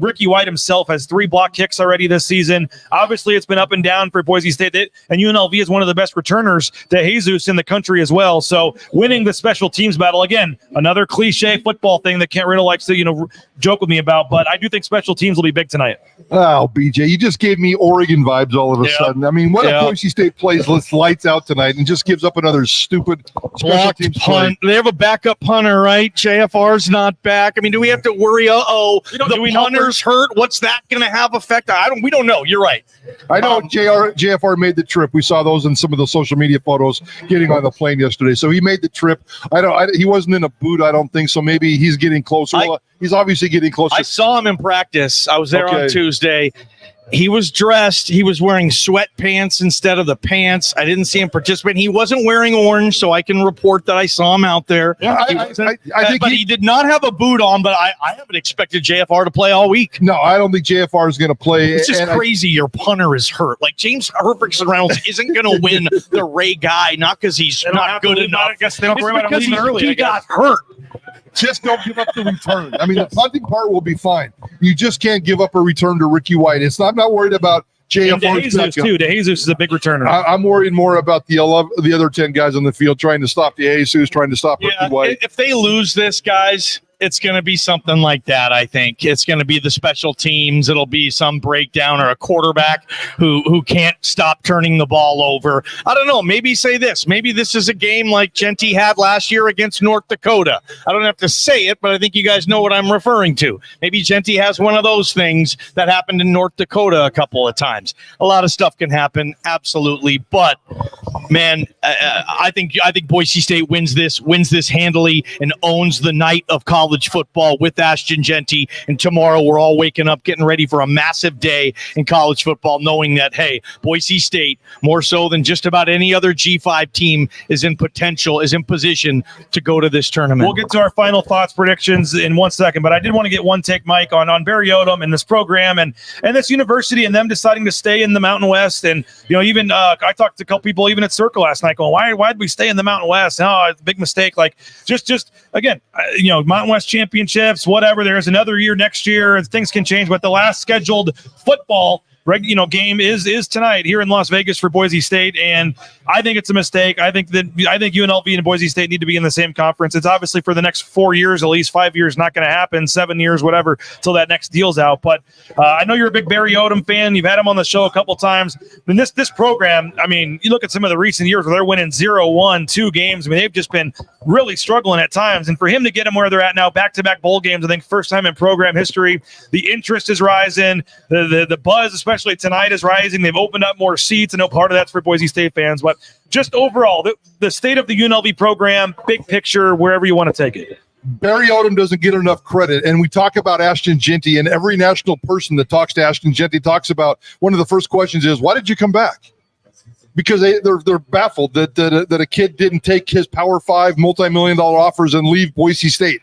Ricky White himself has 3 block kicks already this season. Obviously, it's been up and down for Boise State, and UNLV is one of the best returners to Jesus in the country as well. So winning the special teams battle, again, another cliche football thing that Kent Riddle likes to, joke with me about, but I do think special teams will be big tonight. Oh, BJ, you just gave me Oregon vibes all of a sudden. I mean, what if Boise State plays lights out tonight and just gives up another stupid special teams punt? They have a backup punter, right? JFR's not back. I mean, do we have to worry? The punter's hurt. What's that going to have effect? We don't know. You're right. I know JFR made the trip. We saw those in some of the social media photos getting on the plane yesterday. So he made the trip. He wasn't in a boot, I don't think. So maybe he's getting closer. He's obviously getting closer. I saw him in practice. I was there on Tuesday. He was dressed. He was wearing sweatpants instead of the pants. I didn't see him participate. He wasn't wearing orange, so I can report that I saw him out there. Yeah, I think he did not have a boot on, but I haven't expected JFR to play all week. No, I don't think JFR is going to play. It's just crazy your punter is hurt. Like James Reynolds isn't going to win the Ray Guy, not because he's not good enough. I guess they don't worry about him leaving early. He got hurt. Just don't give up the return. I mean, the punting part will be fine. You just can't give up a return to Ricky White. I'm not worried about JFR. DeJesus, too. DeJesus is a big returner. I'm worried more about the other 10 guys on the field trying to stop DeJesus, trying to stop Ricky White. If they lose this, guys, it's going to be something like that, I think. It's going to be the special teams. It'll be some breakdown or a quarterback who can't stop turning the ball over. I don't know. Maybe say this. Maybe this is a game like Jeanty had last year against North Dakota. I don't have to say it, but I think you guys know what I'm referring to. Maybe Jeanty has one of those things that happened in North Dakota a couple of times. A lot of stuff can happen, absolutely. But, man, I think Boise State wins this handily and owns the night of college football with Ashton Jeanty. And tomorrow we're all waking up getting ready for a massive day in college football, knowing that, hey, Boise State, more so than just about any other G5 team, is in position to go to this tournament. We'll get to our final thoughts, predictions in 1 second, but I did want to get one take, Mike, on Barry Odom and this program and this university and them deciding to stay in the Mountain West. And, even I talked to a couple people even at Circle last night going, why did we stay in the Mountain West? Oh, it's a big mistake. Like, just again, Mountain West championships, whatever. There's another year next year, and things can change. But the last scheduled football game is tonight here in Las Vegas for Boise State, and I think it's a mistake. I think UNLV and Boise State need to be in the same conference. It's obviously for the next 4 years, at least 5 years, not going to happen. 7 years, whatever, till that next deal's out. But I know you're a big Barry Odom fan. You've had him on the show a couple times. And this program, I mean, you look at some of the recent years where they're winning 0-1, 2 games. I mean, they've just been really struggling at times. And for him to get them where they're at now, back-to-back bowl games, I think first time in program history, the interest is rising, the buzz, especially especially tonight is rising. They've opened up more seats. I know part of that's for Boise State fans, but just overall, the state of the UNLV program, big picture, wherever you want to take it. Barry Odum doesn't get enough credit, and we talk about Ashton Jeanty, and every national person that talks to Ashton Jeanty talks about one of the first questions is, why did you come back? Because they're baffled that a kid didn't take his Power 5 multi-million-dollar offers and leave Boise State.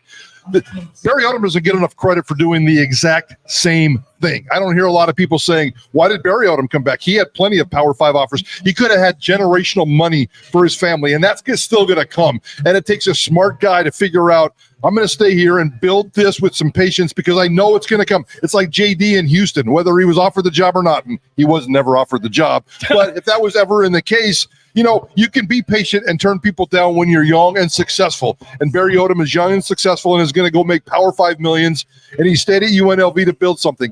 Barry Odum doesn't get enough credit for doing the exact same thing. I don't hear a lot of people saying, why did Barry Odum come back? He had plenty of Power 5 offers. He could have had generational money for his family, and that's still going to come. And it takes a smart guy to figure out, I'm going to stay here and build this with some patience because I know it's going to come. It's like JD in Houston, whether he was offered the job or not. And he was never offered the job. But if that was ever in the case, you can be patient and turn people down when you're young and successful. And Barry Odum is young and successful and is going to go make Power 5 millions. And he stayed at UNLV to build something.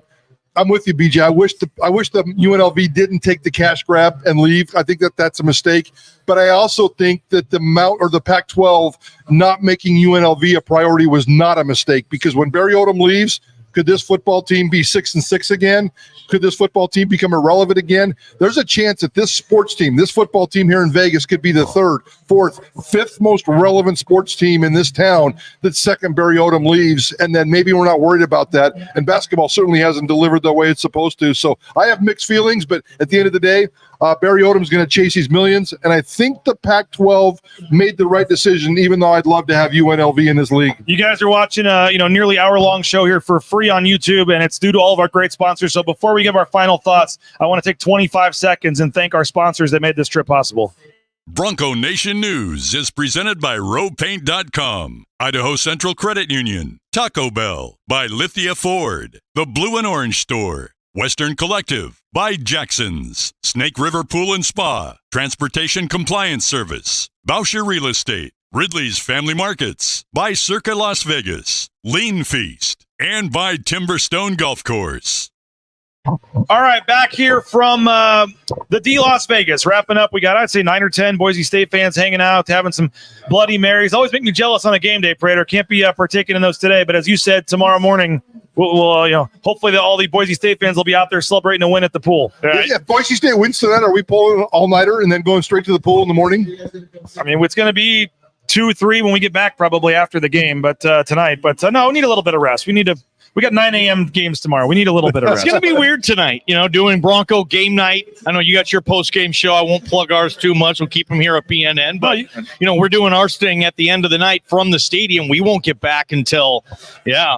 I'm with you, BJ. I wish the UNLV didn't take the cash grab and leave. I think that's a mistake. But I also think that the Pac-12 not making UNLV a priority was not a mistake, because when Barry Odum leaves, could this football team be 6-6 again? Could this football team become irrelevant again? There's a chance that this football team here in Vegas could be the third, fourth, fifth most relevant sports team in this town that second Barry Odum leaves, and then maybe we're not worried about that. And basketball certainly hasn't delivered the way it's supposed to. So I have mixed feelings, but at the end of the day, Barry Odom's going to chase his millions, and I think the Pac-12 made the right decision, even though I'd love to have UNLV in this league. You guys are watching a nearly hour-long show here for free on YouTube, and it's due to all of our great sponsors. So before we give our final thoughts, I want to take 25 seconds and thank our sponsors that made this trip possible. Bronco Nation News is presented by RowPaint.com, Idaho Central Credit Union, Taco Bell, by Lithia Ford, The Blue and Orange Store, Western Collective, by Jackson's, Snake River Pool and Spa, Transportation Compliance Service, Bauscher Real Estate, Ridley's Family Markets, by Circa Las Vegas, Lean Feast, and by Timberstone Golf Course. All right, back here from the D Las Vegas. Wrapping up, we got, I'd say, 9 or 10 Boise State fans hanging out, having some Bloody Marys. Always make me jealous on a game day, Prater. Can't be partaking in those today, but as you said, tomorrow morning, we'll hopefully all the Boise State fans will be out there celebrating a win at the pool. Right? Yeah, if Boise State wins tonight, are we pulling all-nighter and then going straight to the pool in the morning? I mean, it's going to be 2-3 when we get back, probably after the game, but tonight. But no, we need a little bit of rest. We got 9 a.m. games tomorrow. We need a little bit of rest. It's going to be weird tonight, doing Bronco game night. I know you got your post-game show. I won't plug ours too much. We'll keep them here at BNN. But, we're doing our thing at the end of the night from the stadium. We won't get back until,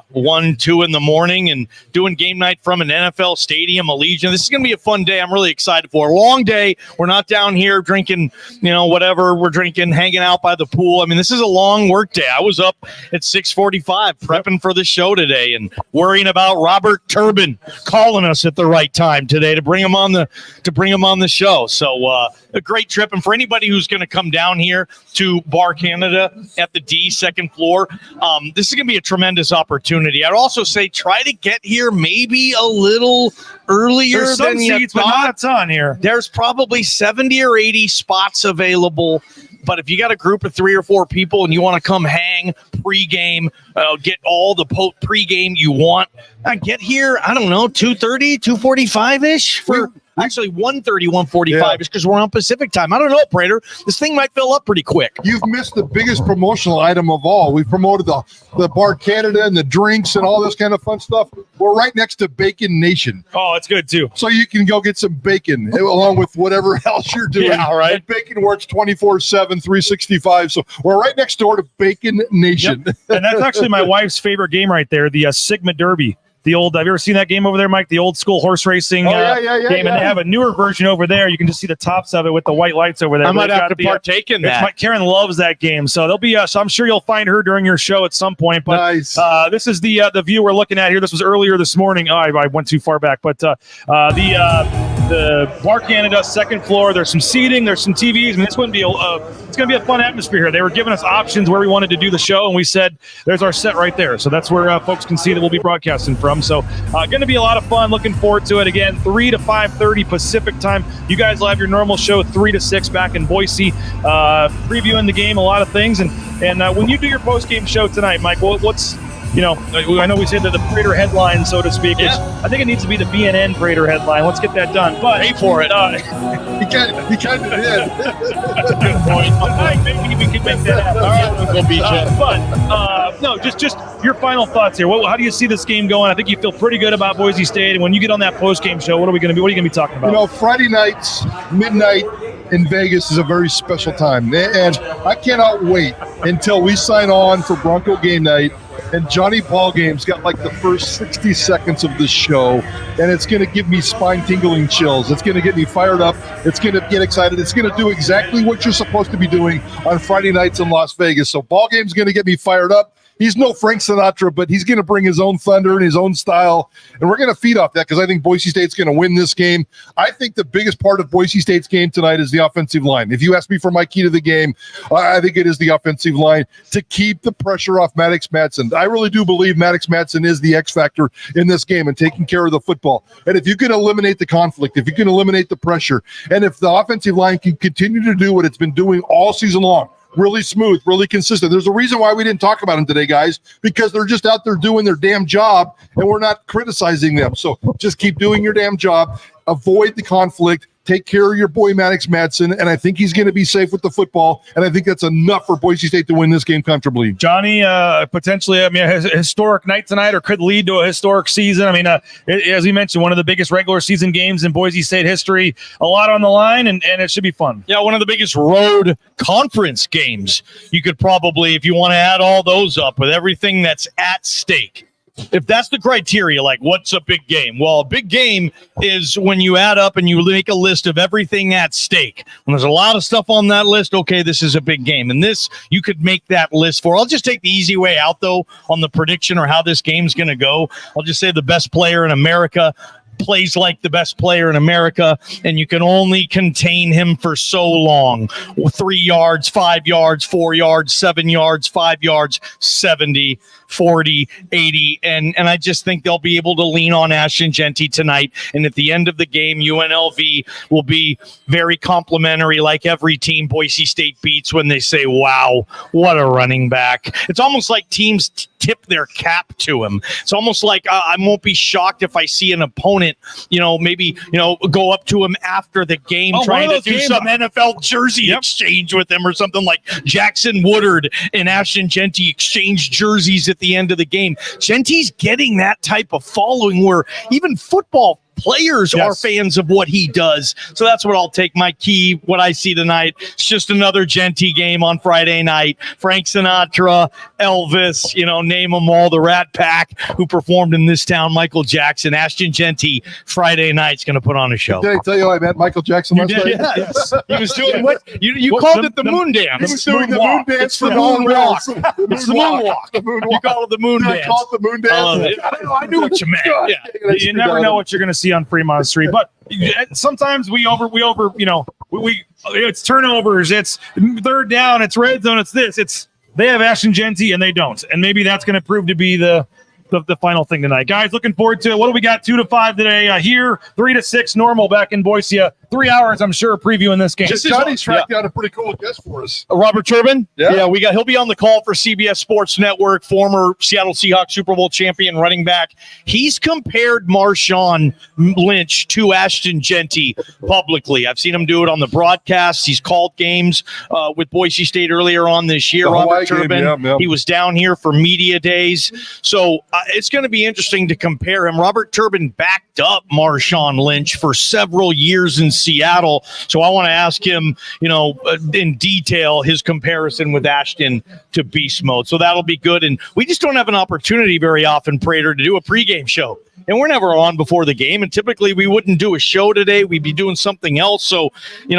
1, 2 in the morning, and doing game night from an NFL stadium, Allegiant. This is going to be a fun day. I'm really excited for a long day. We're not down here drinking, whatever we're drinking, hanging out by the pool. I mean, this is a long work day. I was up at 6:45 prepping for the show today and worrying about Robert Turbin calling us at the right time today to bring him on the show. So a great trip. And for anybody who's going to come down here to Bar Canada at the D second floor, this is going to be a tremendous opportunity. I'd also say try to get here maybe a little earlier than you thought. But not a ton here. There's probably 70 or 80 spots available. But if you got a group of 3 or 4 people and you want to come hang pregame, get all the pregame you want, get here, 2:30, 2:45-ish for actually 1:30, 1:45-ish because we're on Pacific time. I don't know, Prater. This thing might fill up pretty quick. You've missed the biggest promotional item of all. We promoted the Bar Canada and the drinks and all this kind of fun stuff. We're right next to Bacon Nation. Oh, it's good, too. So you can go get some bacon along with whatever else you're doing. Yeah, all right. And bacon works 24/7, 365. So we're right next door to Bacon Nation. Yep. And that's actually my wife's favorite game right there, the Sigma Derby. The old, have you ever seen that game over there, Mike? The old school horse racing game. And they have a newer version over there. You can just see the tops of it with the white lights over there. I might have to partake in that. Karen loves that game. So there'll be, so I'm sure you'll find her during your show at some point. But nice. This is the view we're looking at here. This was earlier this morning. Oh, I went too far back. But the Bar Canada second floor, there's some seating, there's some TVs. I mean, it's going to be a fun atmosphere here. They were giving us options where we wanted to do the show, and we said, there's our set right there. So that's where folks can see that we'll be broadcasting from. So going to be a lot of fun. Looking forward to it. Again, 3 to 5:30 Pacific time. You guys will have your normal show 3 to 6 back in Boise, previewing the game, a lot of things. And when you do your post-game show tonight, Mike, what's I know we said that the Prater headline, so to speak, which I think it needs to be the BNN Prater headline. Let's get that done. But pay for it. He kind of did. That's a good point. Maybe we can make that happen. All right, we'll beat you. No, just your final thoughts here. How do you see this game going? I think you feel pretty good about Boise State. And when you get on that post-game show, what are you going to be talking about? Friday nights, midnight in Vegas is a very special time. And I cannot wait until we sign on for Bronco game night. And Johnny Ballgame's got like the first 60 seconds of the show, and it's going to give me spine-tingling chills. It's going to get me fired up. It's going to get excited. It's going to do exactly what you're supposed to be doing on Friday nights in Las Vegas. So Ballgame's going to get me fired up. He's no Frank Sinatra, but he's going to bring his own thunder and his own style, and we're going to feed off that because I think Boise State's going to win this game. I think the biggest part of Boise State's game tonight is the offensive line. If you ask me for my key to the game, I think it is the offensive line to keep the pressure off Maddux Madsen. I really do believe Maddux Madsen is the X factor in this game and taking care of the football. And if you can eliminate the conflict, if you can eliminate the pressure, and if the offensive line can continue to do what it's been doing all season long, really smooth, really consistent. There's a reason why we didn't talk about them today, guys, because they're just out there doing their damn job, and we're not criticizing them. So just keep doing your damn job, avoid the conflict, take care of your boy Maddux Madsen, and I think he's going to be safe with the football, and I think that's enough for Boise State to win this game comfortably. Johnny, potentially, a historic night tonight, or could lead to a historic season. As we mentioned, one of the biggest regular season games in Boise State history, a lot on the line, and it should be fun. Yeah, one of the biggest road conference games. You could probably, if you want to add all those up with everything that's at stake. If that's the criteria, like what's a big game? Well, a big game is when you add up and you make a list of everything at stake. When there's a lot of stuff on that list, okay, this is a big game. And this, you could make that list for. I'll just take the easy way out, though, on the prediction or how this game's going to go. I'll just say the best player in America plays like the best player in America, and you can only contain him for so long. 3 yards, 5 yards, 4 yards, 7 yards, 5 yards, 70, 40, 80, and I just think they'll be able to lean on Ashton Jeanty tonight, and at the end of the game, UNLV will be very complimentary, like every team Boise State beats when they say, wow, what a running back. It's almost like teams tip their cap to him. It's almost like I won't be shocked if I see an opponent, maybe go up to him after the game trying to do some NFL jersey exchange with him or something, like Jackson Woodard and Ashton Jeanty exchange jerseys at the end of the game. Jeanty's getting that type of following where even football players are fans of what he does. So that's what I'll take my key. What I see tonight, it's just another Jeanty game on Friday night. Frank Sinatra, Elvis, name them all, the Rat Pack who performed in this town, Michael Jackson, Ashton Jeanty, Friday night's going to put on a show. Did I tell you I met Michael Jackson last night? Yes. He was doing what? You called it the moon dance. He was doing the moon dance for the moonwalk. It's the moonwalk. You call it the moon dance. I call it the moon dance. I knew what you meant. Yeah. You never know what you're going to see on Fremont Street, but sometimes we it's turnovers, it's third down, it's red zone, it's this, they have Ashton Jeanty and they don't, and maybe that's going to prove to be the final thing tonight. Guys, looking forward to it. What do we got? 2 to 5 today here, 3 to 6 normal back in Boise. 3 hours, I'm sure, previewing this game. Johnny's tracked down a pretty cool guest for us. Robert Turbin? Yeah, he'll be on the call for CBS Sports Network, former Seattle Seahawks Super Bowl champion running back. He's compared Marshawn Lynch to Ashton Jeanty publicly. I've seen him do it on the broadcast. He's called games with Boise State earlier on this year. Robert Turbin, he was down here for media days. So it's going to be interesting to compare him. Robert Turbin backed up Marshawn Lynch for several years in Seattle. So I want to ask him, in detail, his comparison with Ashton to beast mode. So that'll be good. And we just don't have an opportunity very often, Prater, to do a pregame show. And we're never on before the game. And typically we wouldn't do a show today. We'd be doing something else. So, you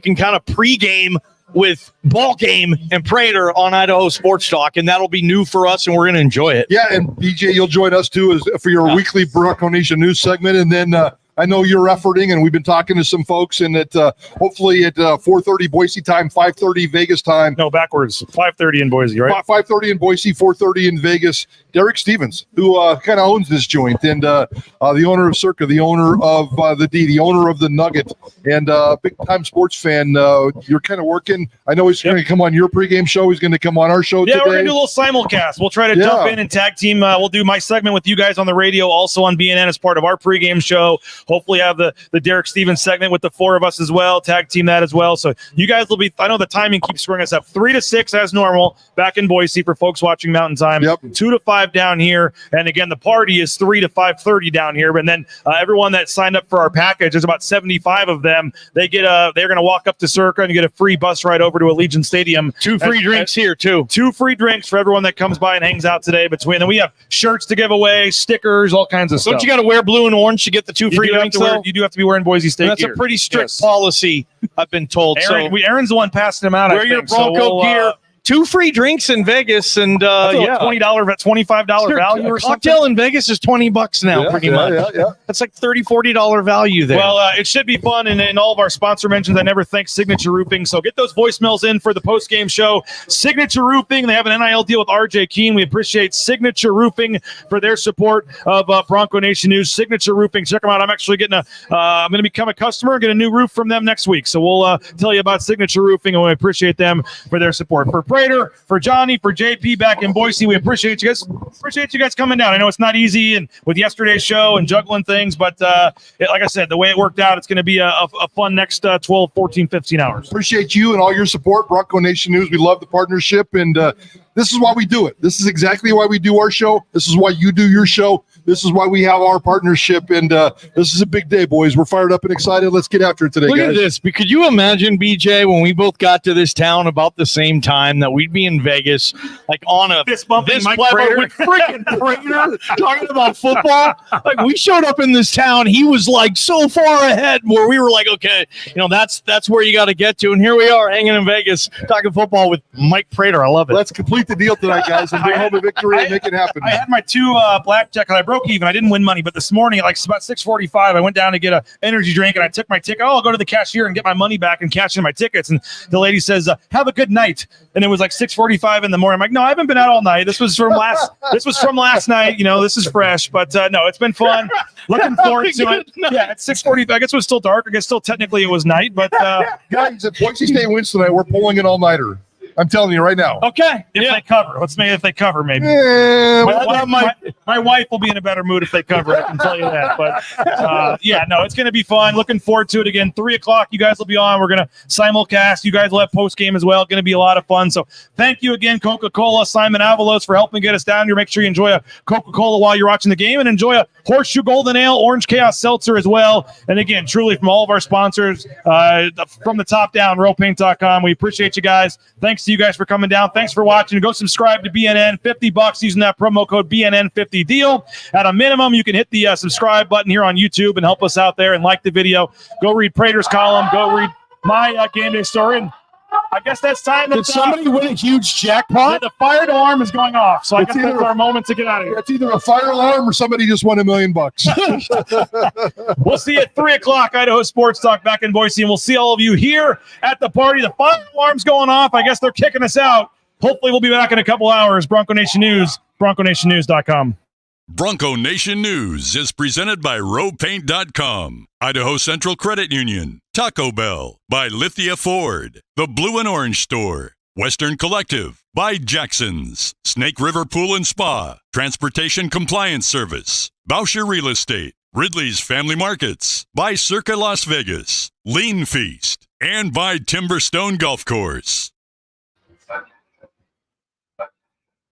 can kind of pregame with Ball Game and Prater on Idaho Sports Talk, and that'll be new for us, and we're going to enjoy it. Yeah, and BJ, you'll join us too for your weekly Bronco Nation news segment, and then I know you're efforting, and we've been talking to some folks, and hopefully at 4:30 Boise time, 5:30 Vegas time. No, backwards. 5:30 in Boise, right? 5:30 in Boise, 4:30 in Vegas. Derek Stevens, who kind of owns this joint, and the owner of Circa, the owner of the D, the owner of the Nugget, and big-time sports fan. You're kind of working. I know he's going to come on your pregame show. He's going to come on our show today. Yeah, we're going to do a little simulcast. We'll try to jump in and tag team. We'll do my segment with you guys on the radio, also on BNN as part of our pregame show. Hopefully have the Derek Stevens segment with the four of us as well, tag team that as well. So you guys will be, I know the timing keeps screwing us up, 3 to 6 as normal back in Boise for folks watching Mountain Time, 2 to 5 down here. And again, the party is 3 to 5:30 down here. And then everyone that signed up for our package, there's about 75 of them. They're going to walk up to Circa and get a free bus ride over to Allegiant Stadium. 2 free drinks here too. 2 free drinks for everyone that comes by and hangs out today. And we have shirts to give away, stickers, all kinds of stuff. Don't you got to wear blue and orange to get the 2 free drinks? You do have to be wearing Boise State That's gear. a pretty strict policy, I've been told. Aaron's the one passing them out. Wear your Bronco gear. 2 free drinks in Vegas, and $20, that's $25 value or something. Cocktail in Vegas is $20 now, pretty much. That's like $30-$40 value there. Well, it should be fun, and in all of our sponsor mentions, I never thank Signature Roofing. So get those voicemails in for the post-game show. Signature Roofing, they have an NIL deal with RJ Keene. We appreciate Signature Roofing for their support of Bronco Nation News. Signature Roofing, check them out. I'm actually getting I'm going to become a customer and get a new roof from them next week. So we'll tell you about Signature Roofing, and we appreciate them for their support. For Prater, for Jeanty, for JP back in Boise, we appreciate you guys. Appreciate you guys coming down. I know it's not easy, and with yesterday's show and juggling things, but like I said, the way it worked out, it's going to be a fun next 12, 14, 15 hours. Appreciate you and all your support, Bronco Nation News. We love the partnership, and this is why we do it. This is exactly why we do our show. This is why you do your show. This is why we have our partnership, and this is a big day, boys. We're fired up and excited. Let's get after it today, guys. Look at this. Could you imagine, BJ, when we both got to this town about the same time, that we'd be in Vegas, like on a fist bumping Mike Prater with freaking Prater talking about football? Like, we showed up in this town. He was like so far ahead where we were like, okay, that's where you got to get to. And here we are hanging in Vegas talking football with Mike Prater. I love it. Let's complete the deal tonight, guys, and bring home a victory and make it happen. I had my 2 blackjack, and I broke even. I didn't win money, but this morning at about 6:45, I went down to get an energy drink, and I took my ticket. I'll go to the cashier and get my money back and cash in my tickets. And the lady says, "Have a good night." And it was like 6:45 in the morning. I'm like, "No, I haven't been out all night. This was from last. This was from last night. This is fresh." But no, it's been fun. Looking forward to it. Yeah, it's 6:45. I guess it was still dark. I guess still technically it was night. But guys, if Boise State wins tonight, we're pulling an all-nighter. I'm telling you right now. Okay. If they cover. Let's make if they cover, maybe. My wife will be in a better mood if they cover. I can tell you that. But it's going to be fun. Looking forward to it again. 3 o'clock, you guys will be on. We're going to simulcast. You guys will have post game as well. Going to be a lot of fun. So thank you again, Coca-Cola, Simon Avalos, for helping get us down here. Make sure you enjoy a Coca-Cola while you're watching the game, and enjoy a Horseshoe Golden Ale, Orange Chaos Seltzer as well. And again, truly from all of our sponsors, from the top down, rowpaint.com. We appreciate you guys. Thanks to you guys for coming down. Thanks for watching. Go subscribe to BNN. $50 using that promo code BNN50 deal. At a minimum, you can hit the subscribe button here on YouTube and help us out there and like the video. Go read Prater's column. Go read my game day story. And I guess that's time. Did somebody win a huge jackpot? The fire alarm is going off, so I guess that's our moment to get out of here. It's either a fire alarm or somebody just won $1 million. We'll see you at 3 o'clock, Idaho Sports Talk back in Boise, and we'll see all of you here at the party. The fire alarm's going off. I guess they're kicking us out. Hopefully we'll be back in a couple hours. Bronco Nation News, BroncoNationNews.com. Bronco Nation News is presented by rowpaint.com, Idaho Central Credit Union, Taco Bell, by Lithia Ford, The Blue and Orange Store, Western Collective, by Jackson's, Snake River Pool and Spa, Transportation Compliance Service, Bauscher Real Estate, Ridley's Family Markets, by Circa Las Vegas, Lean Feast, and by Timberstone Golf Course.